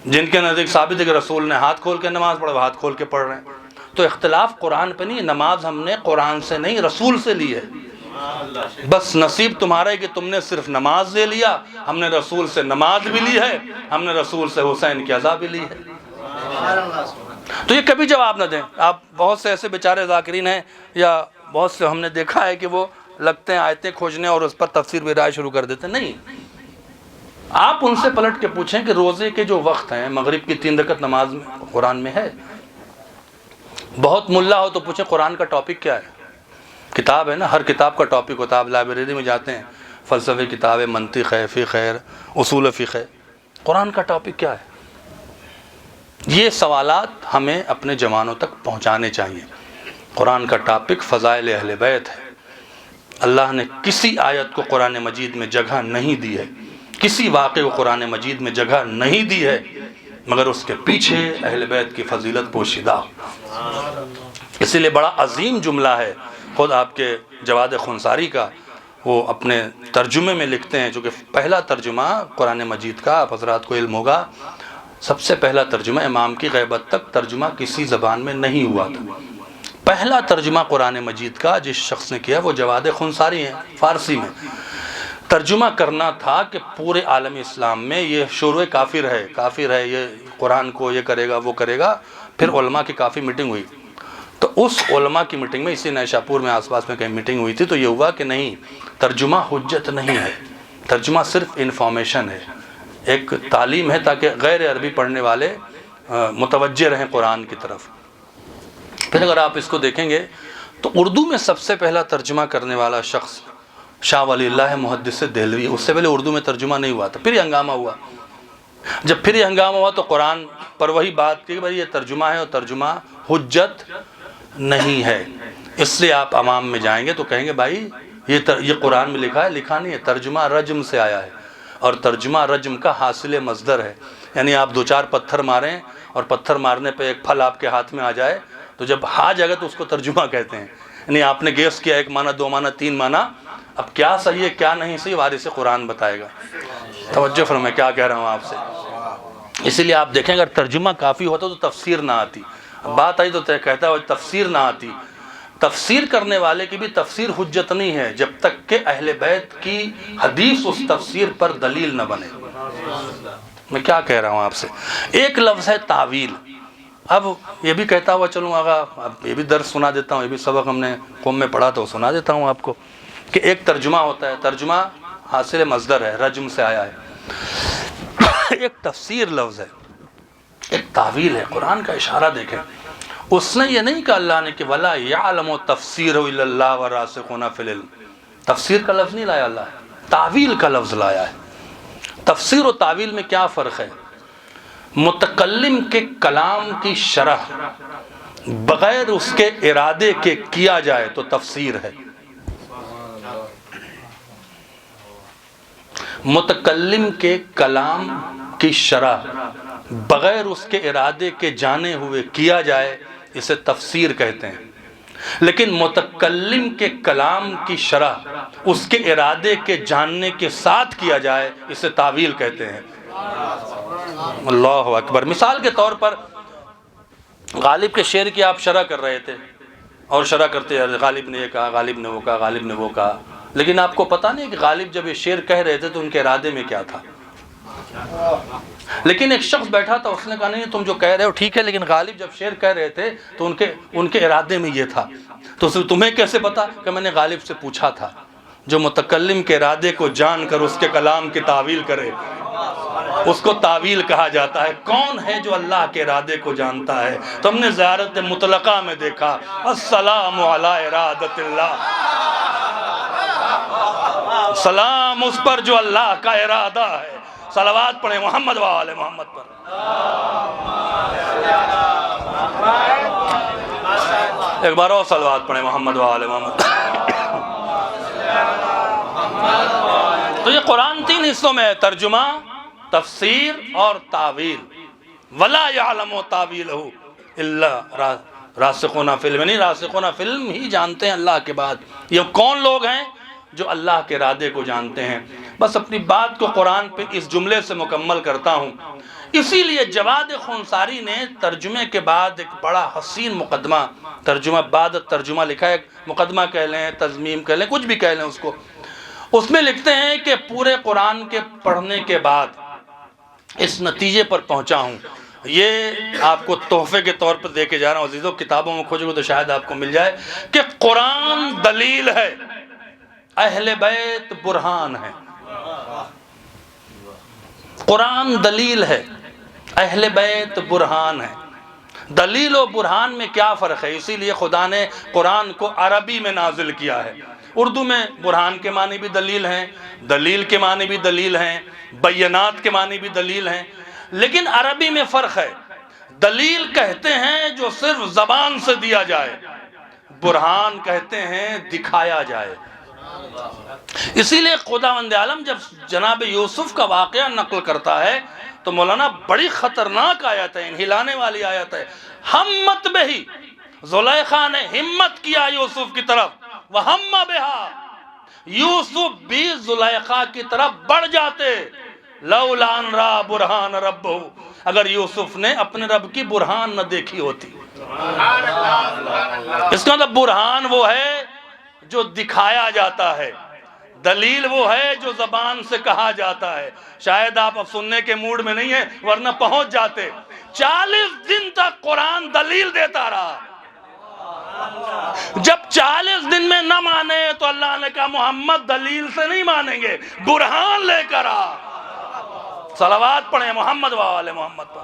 جن کے نزدیک ثابت ہے کہ رسول نے ہاتھ کھول کے نماز پڑھی، وہ ہاتھ کھول کے پڑھ رہے ہیں۔ تو اختلاف قرآن پہ نہیں، نماز ہم نے قرآن سے نہیں رسول سے لی ہے۔ بس نصیب تمہارا ہے کہ تم نے صرف نماز لے لیا، ہم نے رسول سے نماز بھی لی ہے، ہم نے رسول سے حسین کی عزا بھی لی ہے۔ تو یہ کبھی جواب نہ دیں۔ آپ بہت سے ایسے بیچارے ذاکرین ہیں، یا بہت سے ہم نے دیکھا ہے کہ وہ لگتے ہیں آیتیں کھوجنے اور اس پر تفسیر بھی رائے شروع کر دیتے ہیں۔ نہیں، آپ ان سے پلٹ کے پوچھیں کہ روزے کے جو وقت ہیں، مغرب کی 3 رکعت نماز میں قرآن میں ہے؟ بہت ملا ہو تو پوچھیں قرآن کا ٹاپک کیا ہے؟ کتاب ہے نا، ہر کتاب کا ٹاپک ہوتا ہے۔ آپ لائبریری میں جاتے ہیں، فلسفے کتاب ہے، منطق ہے، فقہ ہے، اصول فقہ ہے، قرآن کا ٹاپک کیا ہے؟ یہ سوالات ہمیں اپنے جوانوں تک پہنچانے چاہیے۔ قرآن کا ٹاپک فضائل اہل بیت ہے۔ اللہ نے کسی آیت کو قرآن مجید میں جگہ نہیں دی ہے، کسی واقعے کو قرآن مجید میں جگہ نہیں دی ہے، مگر اس کے پیچھے اہل بیت کی فضیلت پوشیدہ۔ اسی لیے بڑا عظیم جملہ ہے، خود آپ کے جواد خنساری کا وہ اپنے ترجمے میں لکھتے ہیں، چونکہ پہلا ترجمہ قرآن مجید کا آپ حضرات کو علم ہوگا، سب سے پہلا ترجمہ امام کی غیبت تک ترجمہ کسی زبان میں نہیں ہوا تھا۔ پہلا ترجمہ قرآن مجید کا جس شخص نے کیا وہ جواد خنساری ہیں، فارسی میں۔ ترجمہ کرنا تھا کہ پورے عالم اسلام میں یہ شروع کافر ہے، یہ قرآن کو یہ کرے گا وہ کرے گا۔ پھر علماء کی کافی میٹنگ ہوئی، تو اس علماء کی میٹنگ میں، اسی نیشاپور میں آس پاس میں کہیں میٹنگ ہوئی تھی، تو یہ ہوا کہ نہیں، ترجمہ حجت نہیں ہے، ترجمہ صرف انفارمیشن ہے، ایک تعلیم ہے تاکہ غیر عربی پڑھنے والے متوجہ رہیں قرآن کی طرف۔ پھر اگر آپ اس کو دیکھیں گے تو اردو میں سب سے پہلا ترجمہ کرنے والا شخص شاہ ولی اللہ محدث دہلوی، اس سے پہلے اردو میں ترجمہ نہیں ہوا تھا، پھر یہ ہنگامہ ہوا۔ جب پھر یہ ہنگامہ ہوا تو قرآن پر وہی بات کہ بھائی یہ ترجمہ ہے اور ترجمہ حجت نہیں ہے، اس لیے آپ عوام میں جائیں گے تو کہیں گے بھائی یہ قرآن میں لکھا ہے، لکھا نہیں ہے، ترجمہ رجم سے آیا ہے، اور ترجمہ رجم کا حاصل مصدر ہے، یعنی آپ دو چار پتھر ماریں اور پتھر مارنے پہ ایک پھل آپ کے ہاتھ میں آ جائے تو جب آ جائے گا تو اس کو ترجمہ کہتے ہیں، یعنی آپ نے گیس کیا ایک معنی، دو معنی، تین معنی، اب کیا صحیح ہے کیا نہیں صحیح وارث قرآن بتائے گا۔ توجہ فرمائیں کیا کہہ رہا ہوں آپ سے۔ اسی لیے آپ دیکھیں اگر ترجمہ کافی ہوتا تو تفسیر نہ آتی، بات آئی تو کہتا ہے تفسیر نہ آتی۔ تفسیر کرنے والے کی بھی تفسیر حجت نہیں ہے جب تک کہ اہل بیت کی حدیث اس تفسیر پر دلیل نہ بنے۔ میں کیا کہہ رہا ہوں آپ سے، ایک لفظ ہے تعویل۔ اب یہ بھی کہتا ہوا چلوں آگا، اب یہ بھی درس سنا دیتا ہوں، یہ بھی سبق ہم نے قوم میں پڑھا تو سنا دیتا ہوں آپ کو، کہ ایک ترجمہ ہوتا ہے، ترجمہ حاصل مصدر ہے، رجم سے آیا ہے۔ ایک تفسیر لفظ ہے، ایک تعویل ہے۔ قرآن کا اشارہ دیکھیں، اس نے یہ نہیں کہا اللہ نے کہ وَلَا يَعْلَمُ تَفْسِيرَهُ إِلَّا اللَّهُ وَالرَّاسِخُونَ فِي الْعِلْمِ، تفسیر کا لفظ نہیں لایا اللہ ہے، تعویل کا لفظ لایا ہے۔ تفسیر و تعویل میں کیا فرق ہے؟ متکلم کے کلام کی شرح بغیر اس کے ارادے کے کیا جائے تو تفسیر ہے، متکلم کے کلام کی شرح بغیر اس کے ارادے کے جانے ہوئے کیا جائے اسے تفسیر کہتے ہیں، لیکن متکلم کے کلام کی شرح اس کے ارادے کے جاننے کے ساتھ کیا جائے اسے تعویل کہتے ہیں۔ اللہ اکبر۔ مثال کے طور پر غالب کے شعر کی آپ شرح کر رہے تھے اور شرح کرتے غالب نے یہ کہا، غالب نے وہ کہا، غالب نے وہ کہا، لیکن آپ کو پتہ نہیں کہ غالب جب یہ شعر کہہ رہے تھے تو ان کے ارادے میں کیا تھا۔ لیکن ایک شخص بیٹھا تھا، اس نے کہا نہیں تم جو کہہ رہے ہو ٹھیک ہے، لیکن غالب جب شعر کہہ رہے تھے تو ان کے ارادے میں یہ تھا۔ تو تمہیں کیسے پتا؟ کہ میں نے غالب سے پوچھا تھا۔ جو متکلم کے ارادے کو جان کر اس کے کلام کی تعویل کرے اس کو تعویل کہا جاتا ہے۔ کون ہے جو اللہ کے ارادے کو جانتا ہے؟ تو ہم نے زیارت مطلقہ میں دیکھا، السلام علی ارادت اللہ، سلام اس پر جو اللہ کا ارادہ ہے۔ صلوات پڑھیں محمد و آل محمد پر۔ ایک بار اور صلوات پڑھیں محمد و آل محمد۔ تو یہ قرآن تین حصوں میں ہے، ترجمہ، تفسیر اور تعویل۔ وَلَا يَعْلَمُ تَعْوِيلَهُ إِلَّا راسخون فی العلم، نہیں راسخون فی العلم ہی جانتے ہیں اللہ کے بعد۔ یہ کون لوگ ہیں؟ جو اللہ کے ارادے کو جانتے ہیں۔ بس اپنی بات کو قرآن پہ اس جملے سے مکمل کرتا ہوں۔ اسی لیے جواد خونساری نے ترجمے کے بعد ایک بڑا حسین مقدمہ، ترجمہ بعد ترجمہ لکھا ہے، مقدمہ کہہ لیں، تضمیم کہہ لیں، کچھ بھی کہہ لیں اس کو۔ اس میں لکھتے ہیں کہ پورے قرآن کے پڑھنے کے بعد اس نتیجے پر پہنچا ہوں، یہ آپ کو تحفے کے طور پر دے کے جا رہا ہوں عزیزو، کتابوں میں کھوجو گے تو شاید آپ کو مل جائے، کہ قرآن دلیل ہے، اہل بیت برہان ہے۔ قرآن دلیل ہے، اہل بیت برہان ہے۔ دلیل و برہان میں کیا فرق ہے؟ اسی لیے خدا نے قرآن کو عربی میں نازل کیا ہے۔ اردو میں برہان کے معنی بھی دلیل ہیں، دلیل کے معنی بھی دلیل ہیں، بینات کے معنی بھی دلیل ہیں، لیکن عربی میں فرق ہے۔ دلیل کہتے ہیں جو صرف زبان سے دیا جائے، برہان کہتے ہیں دکھایا جائے۔ اسی لیے خداوند عالم جب جناب یوسف کا واقعہ نقل کرتا ہے تو مولانا بڑی خطرناک آیت ہے، ہلانے والی آیت ہے۔ ہمت بہی، زلیخا نے ہمت کیا یوسف کی طرف، وہم بہا، یوسف بھی زلیخا کی طرف بڑھ جاتے، لولا ان را برہان ربہ، اگر یوسف نے اپنے رب کی برہان نہ دیکھی ہوتی۔ اس کا مطلب برہان وہ ہے جو دکھایا جاتا ہے، دلیل وہ ہے جو زبان سے کہا جاتا ہے۔ شاید آپ اب سننے کے موڈ میں نہیں ہیں ورنہ پہنچ جاتے۔ 40 دن تک قرآن دلیل دیتا رہا، جب 40 دن میں نہ مانے تو اللہ نے نے کہا محمد دلیل سے نہیں مانیں گے، برہان لے کر آ۔ صلوات پڑھیں محمد و آل محمد پر۔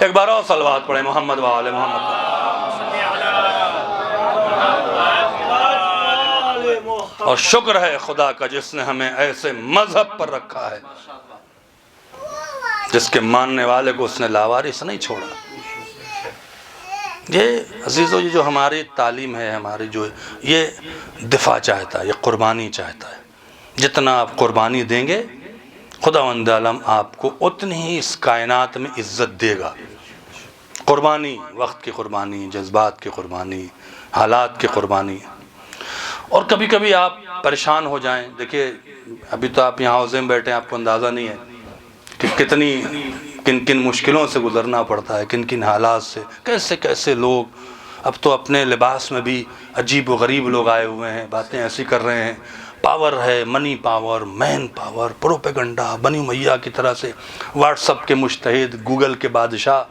ایک بار اور صلوات پڑھیں محمد و آل محمد پر۔ اور شکر ہے خدا کا جس نے ہمیں ایسے مذہب پر رکھا ہے جس کے ماننے والے کو اس نے لاوارث نہیں چھوڑا۔ یہ عزیزو، یہ جو ہماری تعلیم ہے، ہماری جو یہ دفاع چاہتا ہے، یہ قربانی چاہتا ہے۔ جتنا آپ قربانی دیں گے خداوند عالم آپ کو اتنی ہی اس کائنات میں عزت دے گا۔ قربانی، وقت کی قربانی، جذبات کی قربانی، حالات کی قربانی۔ اور کبھی کبھی آپ پریشان ہو جائیں، دیکھیے ابھی تو آپ یہاں حوضے میں بیٹھے ہیں، آپ کو اندازہ نہیں ہے کہ کن کن مشکلوں سے گزرنا پڑتا ہے، کن کن حالات سے، کیسے کیسے لوگ اب تو اپنے لباس میں بھی عجیب و غریب لوگ آئے ہوئے ہیں، باتیں ایسی کر رہے ہیں۔ پاور ہے، منی پاور، مین پاور، پروپیگنڈا، بنی امیہ کی طرح سے، واٹس اپ کے مجتہد، گوگل کے بادشاہ۔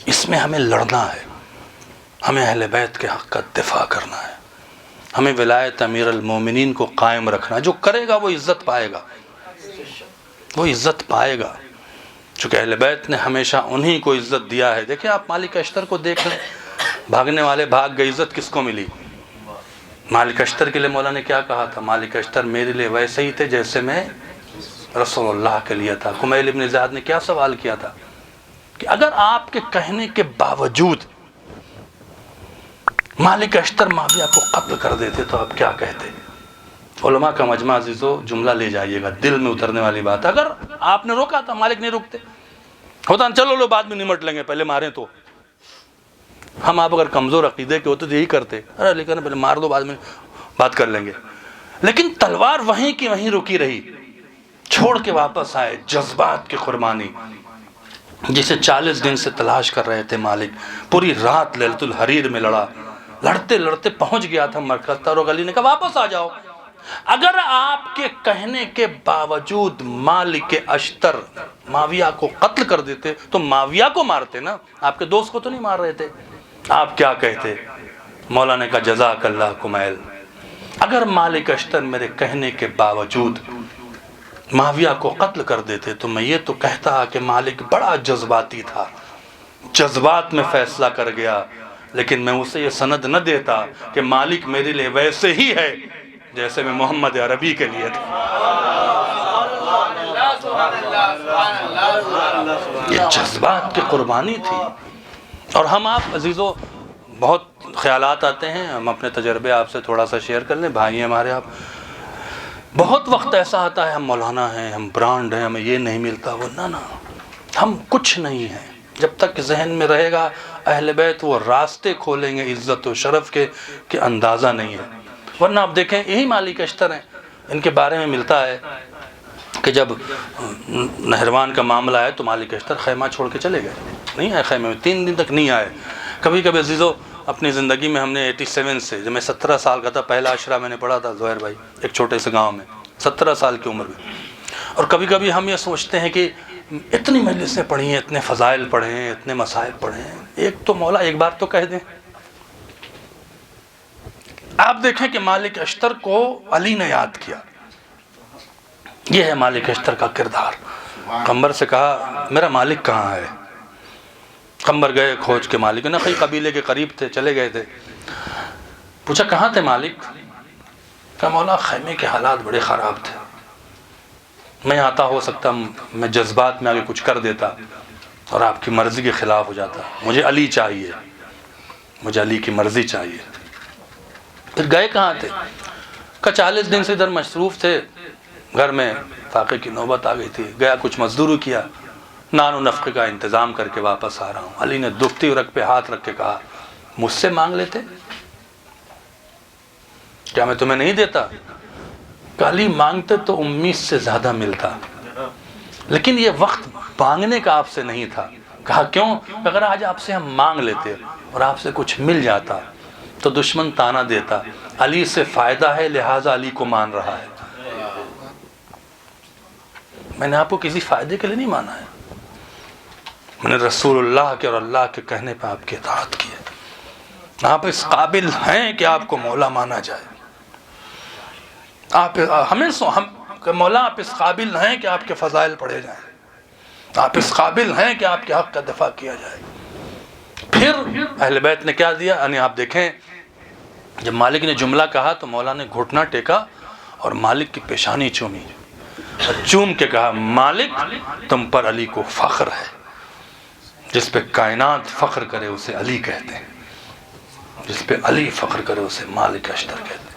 اس میں ہمیں لڑنا ہے، ہمیں اہل بیت کے حق کا دفاع کرنا ہے، ہمیں ولایت امیر المومنین کو قائم رکھنا ہے۔ جو کرے گا وہ عزت پائے گا، وہ عزت پائے گا، چونکہ اہل بیت نے ہمیشہ انہی کو عزت دیا ہے۔ دیکھیں آپ مالک اشتر کو دیکھ لیں، بھاگنے والے بھاگ گئے، عزت کس کو ملی؟ مالک اشتر کے لیے مولا نے کیا کہا تھا؟ مالک اشتر میرے لیے ویسے ہی تھے جیسے میں رسول اللہ کے لیے تھا۔ کمیل ابن زیاد نے کیا سوال کیا تھا کہ اگر آپ کے کہنے کے باوجود مالک اشتر معاویہ کو قتل کر دیتے تو آپ کیا کہتے؟ علماء کا مجمع عزیزو، جملہ لے جائیے گا، دل میں اترنے والی بات۔ اگر آپ نے روکا تھا، مالک نہیں روکتے، ہوتا چلو لو بعد میں نمٹ لیں گے، پہلے ماریں تو۔ ہم آپ اگر کمزور عقیدے کے ہوتے تو یہی کرتے، ارے لیکن پہلے مار دو بعد میں بات کر لیں گے۔ لیکن تلوار وہیں کی وہیں رکی رہی، چھوڑ کے واپس آئے۔ جذبات کی قربانی، جسے 40 دن سے تلاش کر رہے تھے مالک، پوری رات لیلۃ الحریر میں لڑا، لڑتے لڑتے پہنچ گیا تھا مرکز تر، اور علی نے کہا واپس آ جاؤ۔ اگر آپ کے کہنے کے باوجود مالک اشتر معاویہ کو قتل کر دیتے تو معاویہ کو مارتے نا، آپ کے دوست کو تو نہیں مار رہے تھے، آپ کیا کہتے؟ مولا نے کہا جزاک اللہ کمیل، اگر مالک اشتر میرے کہنے کے باوجود معاویہ کو قتل کر دیتے تو میں یہ تو کہتا کہ مالک بڑا جذباتی تھا، جذبات میں فیصلہ کر گیا، لیکن میں اسے یہ سند نہ دیتا کہ مالک میرے لیے ویسے ہی ہے جیسے میں محمد عربی کے لیے تھا۔ یہ جذبات کی قربانی تھی۔ اور ہم آپ عزیزو، بہت خیالات آتے ہیں، ہم اپنے تجربے آپ سے تھوڑا سا شیئر کر لیں، بھائی ہیں ہمارے آپ۔ بہت وقت ایسا آتا ہے ہم مولانا ہیں، ہم برانڈ ہیں، ہمیں یہ نہیں ملتا وہ، نہ ہم کچھ نہیں ہیں۔ جب تک ذہن میں رہے گا اہل بیت وہ راستے کھولیں گے عزت و شرف کے کہ اندازہ نہیں ہے۔ ورنہ آپ دیکھیں یہی مالک اشتر ہیں، ان کے بارے میں ملتا ہے کہ جب نہروان کا معاملہ ہے تو مالک اشتر خیمہ چھوڑ کے چلے گئے، نہیں آئے خیمے میں، 3 دن تک نہیں آئے۔ کبھی کبھی عزیزو اپنی زندگی میں ہم نے 87 سے، جب میں 17 سال کا تھا، پہلا عشرہ میں نے پڑھا تھا زہیر بھائی، ایک چھوٹے سے گاؤں میں، 17 سال کی عمر میں۔ اور کبھی کبھی ہم یہ سوچتے ہیں کہ اتنی مجلسیں پڑھی ہیں، اتنے فضائل پڑھے ہیں، اتنے مسائل پڑھے ہیں، ایک تو مولا ایک بار تو کہہ دیں۔ آپ دیکھیں کہ مالک اشتر کو علی نے یاد کیا، یہ ہے مالک اشتر کا کردار۔ قمبر سے کہا میرا مالک کہاں ہے؟ قمبر گئے کھوج کے، مالک نہ کئی قبیلے کے قریب تھے، چلے گئے تھے، پوچھا کہاں تھے مالک؟ کہا مولا خیمے کے حالات بڑے خراب تھے، میں آتا ہو سکتا میں جذبات میں آگے کچھ کر دیتا اور آپ کی مرضی کے خلاف ہو جاتا، مجھے علی چاہیے، مجھے علی کی مرضی چاہیے۔ پھر گئے کہاں تھے؟ کہ 40 دن سے ادھر مصروف تھے، گھر میں فاقے کی نوبت آ گئی تھی، گیا کچھ مزدوری کیا، نان و نفقے کا انتظام کر کے واپس آ رہا ہوں۔ علی نے دکھتی رگ پہ ہاتھ رکھ کے کہا مجھ سے مانگ لیتے، کیا میں تمہیں نہیں دیتا؟ کہ علی مانگتے تو امید سے زیادہ ملتا، لیکن یہ وقت مانگنے کا آپ سے نہیں تھا۔ کہا کیوں؟ کہ اگر آج آپ سے ہم مانگ لیتے اور آپ سے کچھ مل جاتا تو دشمن تانا دیتا، علی سے فائدہ ہے لہٰذا علی کو مان رہا ہے۔ میں نے آپ کو کسی فائدے کے لیے نہیں مانا ہے، میں نے رسول اللہ کے اور اللہ کے کہنے پہ آپ کی اطاعت کی ہے۔ آپ اس قابل ہیں کہ آپ کو مولا مانا جائے، مولا آپ اس قابل ہیں کہ آپ کے فضائل پڑھے جائیں، آپ اس قابل ہیں کہ آپ کے حق کا دفاع کیا جائے۔ پھر اہل بیت نے کیا دیا، یعنی آپ دیکھیں جب مالک نے جملہ کہا تو مولا نے گھٹنا ٹیکا اور مالک کی پیشانی چومی اور چوم کے کہا مالک تم پر علی کو فخر ہے، جس پہ کائنات فخر کرے اسے علی کہتے ہیں، جس پہ علی فخر کرے اسے مالک اشتر کہتے ہیں۔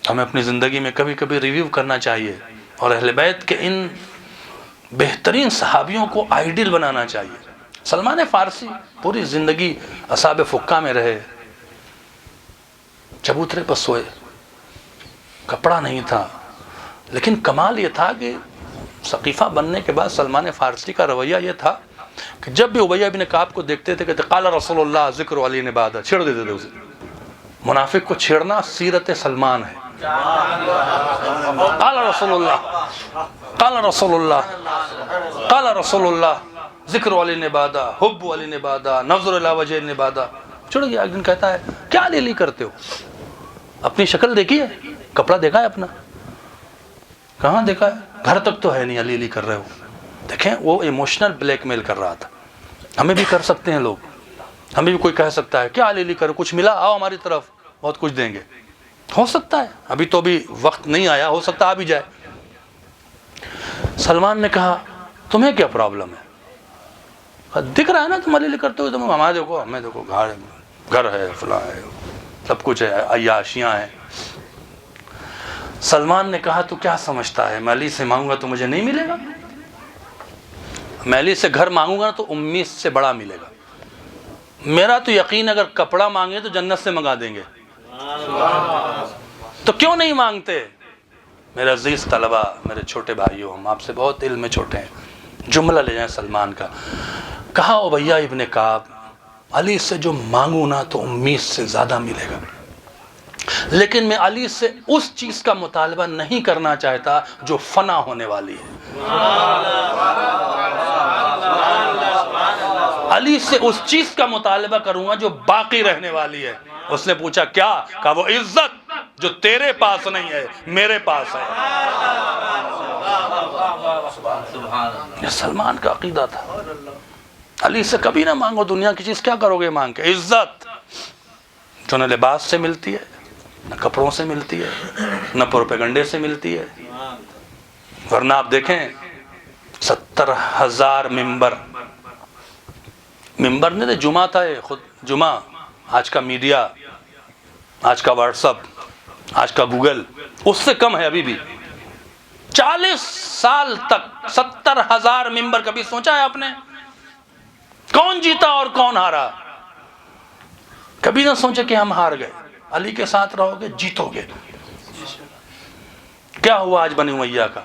ہمیں اپنی زندگی میں کبھی کبھی ریویو کرنا چاہیے اور اہل بیت کے ان بہترین صحابیوں کو آئیڈیل بنانا چاہیے۔ سلمان فارسی پوری زندگی اصحاب فقہ میں رہے، چبوترے پر سوئے، کپڑا نہیں تھا، لیکن کمال یہ تھا کہ ثقیفہ بننے کے بعد سلمان فارسی کا رویہ یہ تھا کہ جب بھی امیہ بن کعب کو دیکھتے تھے کہتے قال رسول اللہ ذکر علی نے بعد، چھیڑ دیتے تھے اسے۔ منافق کو چھیڑنا سیرت سلمان ہے۔ قال رسول اللہ، قال رسول اللہ، قال رسول اللہ، ذکر علی نے بادا، حب علی نے بادا، نظر الی وجہ نے بادا۔ چھوڑ گیا، ایک دن کہتا ہے کیا علی کرتے ہو؟ اپنی شکل دیکھی ہے؟ کپڑا دیکھا ہے اپنا؟ کہاں دیکھا ہے؟ گھر تک تو ہے نہیں، علی کر رہے ہو۔ دیکھیں وہ ایموشنل بلیک میل کر رہا تھا۔ ہمیں بھی کر سکتے ہیں لوگ، ہمیں بھی کوئی کہہ سکتا ہے کیا علی کرو، کچھ ملا آؤ ہماری طرف بہت کچھ دیں گے، ہو سکتا ہے، ابھی تو بھی وقت نہیں آیا، ہو سکتا آ بھی جائے۔ سلمان نے کہا تمہیں کیا پرابلم ہے؟ دکھ رہا ہے نا تم علی کرتے ہو، تم ہمارے دیکھو، ہمیں دیکھو، گھر ہے، فلاں ہے، سب کچھ ہے، عیاشیاں ہیں۔ سلمان نے کہا تو کیا سمجھتا ہے میں علی سے مانگوں گا تو مجھے نہیں ملے گا؟ میں علی سے گھر مانگوں گا تو امید سے بڑا ملے گا۔ میرا تو یقین اگر کپڑا مانگے تو جنت سے منگا دیں گے، تو کیوں نہیں مانگتے؟ میرے عزیز طلبہ، میرے چھوٹے بھائیوں، ہم آپ سے بہت علم میں چھوٹے ہیں، جملہ لے جائیں سلمان کا۔ کہا امیہ ابن کعب علی سے جو مانگوں نا تو امید سے زیادہ ملے گا، لیکن میں علی سے اس چیز کا مطالبہ نہیں کرنا چاہتا جو فنا ہونے والی ہے۔ علی سے اس چیز کا مطالبہ کروں گا جو باقی رہنے والی ہے۔ اس نے پوچھا کیا؟ کہا وہ عزت جو تیرے پاس نہیں ہے میرے پاس ہے۔ یہ سلمان کا عقیدہ تھا، علی سے کبھی نہ مانگو دنیا کی چیز، کیا کرو گے مانگ کے؟ عزت جو نہ لباس سے ملتی ہے، نہ کپڑوں سے ملتی ہے، نہ پروپیگنڈے سے ملتی ہے۔ ورنہ آپ دیکھیں 70,000 ممبر نہیں تھے، جمعہ تھا یہ خود جمعہ۔ آج کا میڈیا، آج کا واٹس اپ، آج کا گوگل اس سے کم ہے ابھی بھی۔ 40 سال تک 70,000 ممبر، کبھی سوچا ہے آپ نے کون جیتا اور کون ہارا؟ کبھی نہ سوچے کہ ہم ہار گئے۔ علی کے ساتھ رہو گے جیتو گے۔ کیا ہوا آج بنی امیہ کا؟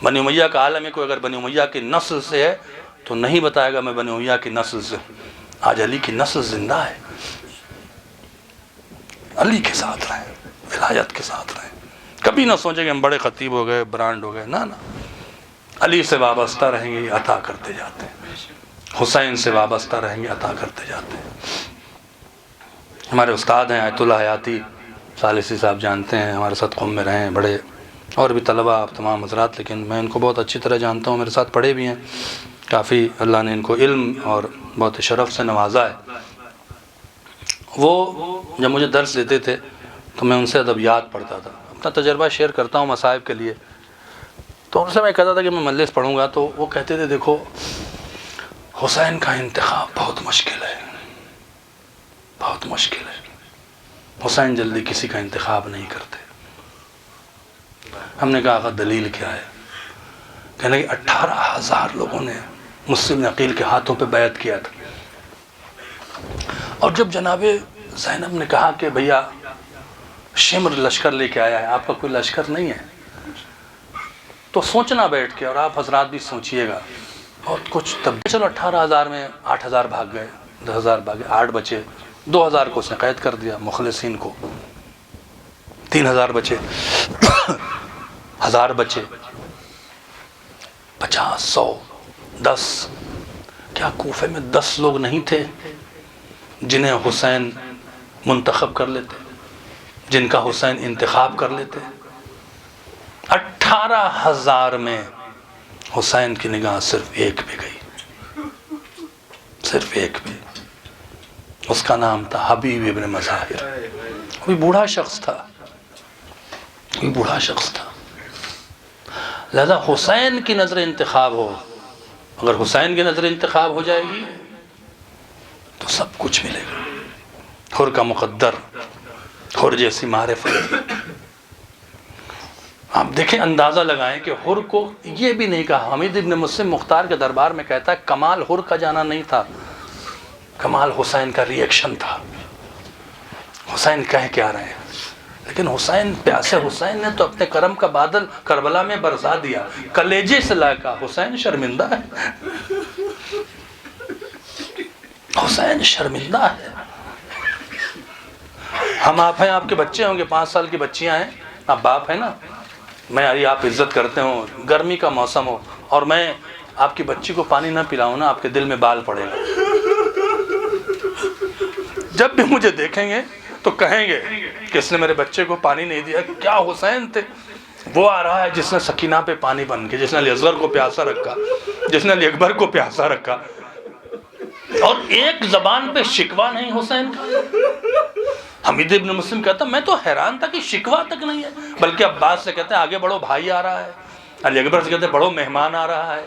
بنی امیہ کا عالم ہے، کوئی اگر بنی امیہ کی نسل سے ہے تو نہیں بتائے گا میں بنی امیہ کی نسل سے۔ آج علی کی نسل زندہ ہے۔ علی کے ساتھ رہیں، ولایت کے ساتھ رہیں۔ کبھی نہ سوچیں کہ ہم بڑے خطیب ہو گئے، برانڈ ہو گئے، نہ علی سے وابستہ رہیں گے، عطا کرتے جاتے ہیں۔ حسین سے وابستہ رہیں گے، عطا کرتے جاتے ہیں۔ ہمارے استاد ہیں آیت اللہ حیاتی ثالثی صاحب، جانتے ہیں، ہمارے ساتھ قم میں رہے ہیں، بڑے اور بھی طلبہ آپ تمام حضرات، لیکن میں ان کو بہت اچھی طرح جانتا ہوں، میرے ساتھ پڑھے بھی ہیں کافی، اللہ نے ان کو علم اور بہت شرف سے نوازا ہے۔ وہ جب مجھے درس دیتے تھے تو میں ان سے ادبیات پڑھتا تھا، اپنا تجربہ شیئر کرتا ہوں مصائب کے لیے۔ تو ان سے میں کہتا تھا کہ میں مجلس پڑھوں گا تو وہ کہتے تھے دیکھو حسین کا انتخاب بہت مشکل ہے، بہت مشکل ہے، حسین جلدی کسی کا انتخاب نہیں کرتے۔ ہم نے کہا آقا دلیل کیا ہے؟ کہنے کہ 18,000 لوگوں نے مسلم عقیل کے ہاتھوں پہ بیعت کیا تھا، اور جب جناب زینب نے کہا کہ بھیا شمر لشکر لے کے آیا ہے، آپ کا کوئی لشکر نہیں ہے، تو سوچنا بیٹھ کے، اور آپ حضرات بھی سوچئے گا، بہت کچھ تبدیل۔ چلو 18,000 میں 8,000 بھاگ گئے، 10,000 بھاگے، 8 بچے، 2,000 کو اس نے قید کر دیا، مخلصین کو 3,000 بچے، 1,000 بچے، 50، 100، 10 کیا کوفے میں 10 لوگ نہیں تھے جنہیں حسین منتخب کر لیتے، جن کا حسین انتخاب کر لیتے؟ 18,000 میں حسین کی نگاہ صرف ایک پہ گئی، صرف ایک پہ. اس کا نام تھا حبیب ابن مظاہر. کوئی بوڑھا شخص تھا، کوئی بوڑھا شخص تھا. لہذا حسین کی نظر انتخاب ہو، اگر حسین کی نظر انتخاب ہو جائے گی تو سب کچھ ملے گا. حر کا مقدر، حر جیسی معرفت. آپ دیکھیں، اندازہ لگائیں کہ حر کو یہ بھی نہیں کہا. حمید ابن مسلم مختار کے دربار میں کہتا ہے کمال حر کا جانا نہیں تھا، کمال حسین کا ریئیکشن تھا. حسین کہہ کیا رہے ہیں، لیکن حسین پیاسے حسین نے تو اپنے کرم کا بادل کربلا میں برسا دیا. کلیجے سے لا کر حسین شرمندہ ہے، حسین شرمندہ ہے. ہم آپ ہیں، آپ کے بچے ہوں گے، 5 سال کی بچیاں ہیں، آپ باپ ہیں نا. میں آپ عزت کرتے ہوں، گرمی کا موسم ہو اور میں آپ کی بچی کو پانی نہ پلاؤں نا، آپ کے دل میں بال پڑے گا. جب بھی مجھے دیکھیں گے تو کہیں گے کہ اس نے میرے بچے کو پانی نہیں دیا. کیا حسین تھے. وہ آ رہا ہے جس نے سکینہ پہ پانی بن کے، جس نے علی اصغر کو پیاسا رکھا، جس نے علی اکبر کو پیاسا رکھا، اور ایک زبان پہ شکوہ نہیں حسین کا. حمید ابن مسلم کہتا میں تو حیران تھا کہ شکوہ تک نہیں ہے، بلکہ عباس سے کہتے ہیں آگے بڑھو بھائی آ رہا ہے، علی اکبر سے کہتے ہیں بڑھو مہمان آ رہا ہے.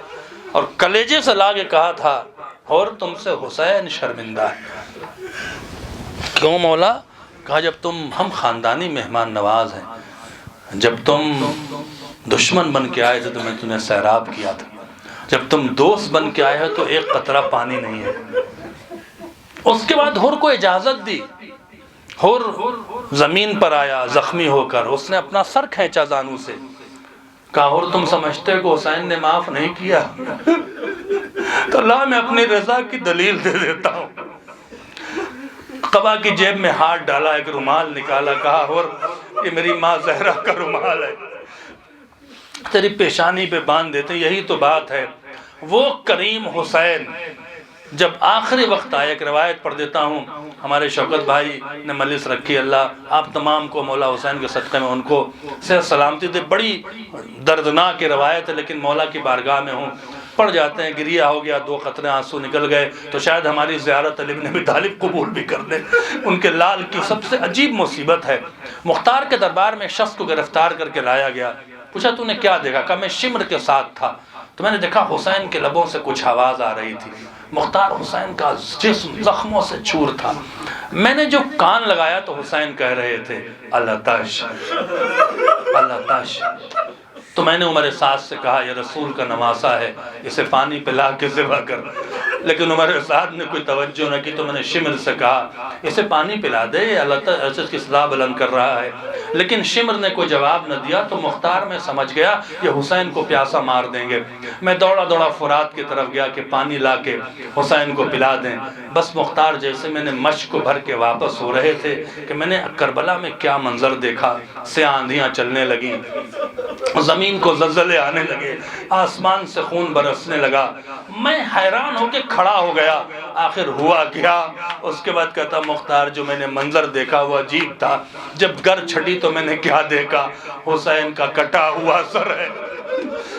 اور کلیجے سے لا کے کہا تھا اور تم سے حسین شرمندہ ہے. کیوں مولا؟ کہا جب ہم خاندانی مہمان نواز ہیں، جب تم دشمن بن کے آئے تھے تو میں تمہیں سیراب کیا تھا، جب تم دوست بن کے آئے ہو تو ایک قطرہ پانی نہیں ہے. اس کے بعد حر کو اجازت دی. حر زمین پر آیا زخمی ہو کر، اس نے اپنا سر کھینچا زانو سے. کہا حر تم سمجھتے ہو کہ حسین نے معاف نہیں کیا؟ تو لا میں اپنی رضا کی دلیل دے دیتا ہوں. قبا کی جیب میں ہاتھ ڈالا، ایک رومال نکالا، کہا حر یہ میری ماں زہرا کا رومال ہے، تیری پیشانی پہ باندھ دیتے ہیں. یہی تو بات ہے. وہ کریم حسین جب آخری وقت آئے، ایک روایت پڑھ دیتا ہوں، ہمارے شوکت بھائی نے مجلس رکھی، اللہ آپ تمام کو مولا حسین کے صدقے میں ان کو صحت سلامتی دے. بڑی دردناک روایت ہے لیکن مولا کی بارگاہ میں ہوں، پڑھ جاتے ہیں. گریہ ہو گیا، 2 قطرے آنسو نکل گئے تو شاید ہماری زیارت علی بن ابی طالب قبول بھی کر لے. ان کے لال کی سب سے عجیب مصیبت ہے، مختار کے دربار میں ایک شخص کو گرفتار کر کے لایا گیا. پوچھا تو نے کیا دیکھا؟ کہا میں شمر کے ساتھ تھا تو میں نے دیکھا حسین کے لبوں سے کچھ آواز آ رہی تھی. مختار حسین کا جسم زخموں سے چور تھا. میں نے جو کان لگایا تو حسین کہہ رہے تھے اللہ تش اللہ تش. تو میں نے عمر سعد سے کہا یہ رسول کا نواسا ہے، اسے پانی پلا کے ذبح کر. لیکن عمر سعد نے کوئی توجہ نہ کی تو میں نے شمر سے کہا اسے پانی پلا دے، اللہ تعالیٰ اس کی صدا بلند کر رہا ہے. لیکن شمر نے کوئی جواب نہ دیا تو مختار میں سمجھ گیا یہ حسین کو پیاسا مار دیں گے. میں دوڑا دوڑا فرات کی طرف گیا کہ پانی لا کے حسین کو پلا دیں. بس مختار جیسے میں نے مشق کو بھر کے واپس ہو رہے تھے کہ میں نے کربلا میں کیا منظر دیکھا. سے آندھیاں چلنے لگیں، زمین کو زلزلے آنے لگے، آسمان سے خون برسنے لگا. میں حیران ہو کے کھڑا ہو گیا. آخر ہوا کیا؟ اس کے بعد کہتا مختار جو میں نے منظر دیکھا وہ عجیب تھا. جب گر چھٹی تو میں نے کیا دیکھا؟ حسین کا کٹا ہوا سر ہے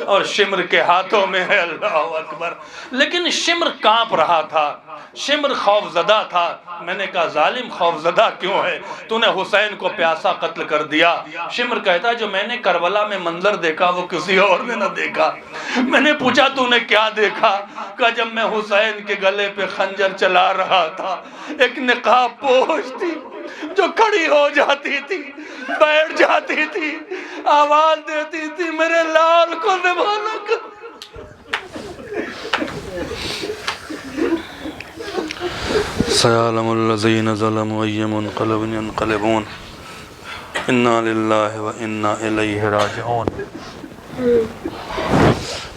اور شمر کے ہاتھوں میں ہے. اللہ اکبر. لیکن شمر کانپ رہا تھا، شمر خوف زدہ تھا. میں نے کہا ظالم خوف زدہ کیوں ہے؟ تو نے حسین کو پیاسا قتل کر دیا. شمر کہتا جو میں نے کربلا میں منظر دیکھا وہ کسی اور نے نہ دیکھا. میں نے پوچھا تو نے کیا دیکھا؟ کہ جب میں حسین کے گلے پہ خنجر چلا رہا تھا ایک نقاب پوش تھی جو کھڑی ہو جاتی تھی، بیٹھ جاتی تھی، آواز دیتی تھی میرے لال کو ذبح کر. سيعلم الذين ظلموا أي منقلب ينقلبون إنا لله وإنا إليه راجعون.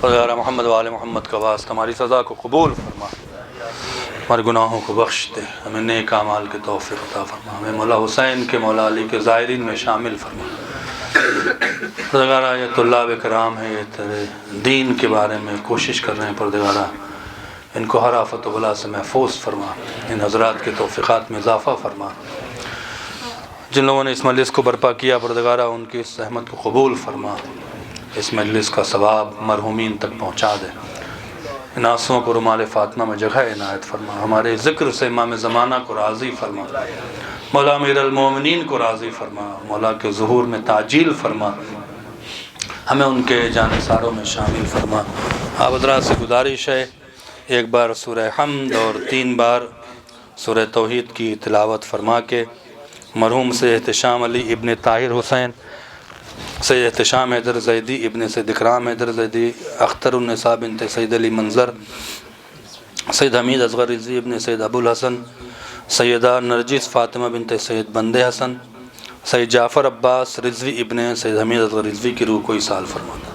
اور محمد و آل محمد کا واسطہ ہماری سزا کو قبول فرما، ہمارے گناہوں کو بخش دے، ہمیں نیک اعمال کے توفیق عطا فرما، ہمیں مولا حسین کے مولا علی کے زائرین میں شامل فرما. پروردگارہ یہ طلاب کرام ہے، یہ تیرے دین کے بارے میں کوشش کر رہے ہیں، پروردگارہ ان کو ہر آفت و بلا سے محفوظ فرما، ان حضرات کے توفیقات میں اضافہ فرما۔ جن لوگوں نے اس مجلس کو برپا کیا پروردگارہ ان کی اس زحمت کو قبول فرما، اس مجلس کا ثواب مرحومین تک پہنچا دے، ان آنسوؤں کو رومال فاطمہ میں جگہ عنایت فرما، ہمارے ذکر سے امام زمانہ کو راضی فرما، مولا امیر المومنین کو راضی فرما، مولا کے ظہور میں تعجیل فرما، ہمیں ان کے جانثاروں میں شامل فرما۔ آپ حضرات سے گزارش ہے ایک بار سورہ حمد اور 3 بار سورہ توحید کی تلاوت فرما کے مرحوم سے احتشام علی ابن طاہر حسین، سید احتشام حیدر زیدی ابن سید اکرام حیدر زیدی، اختر النساء بنت سید علی منظر، سید حمید اصغر رضوی ابن سید ابو الحسن، سیدہ نرجس فاطمہ بنت سید بندے حسن، سید جعفر عباس رضوی ابن سید حمید اصغر رضوی کی روح کو ایصال فرمانا۔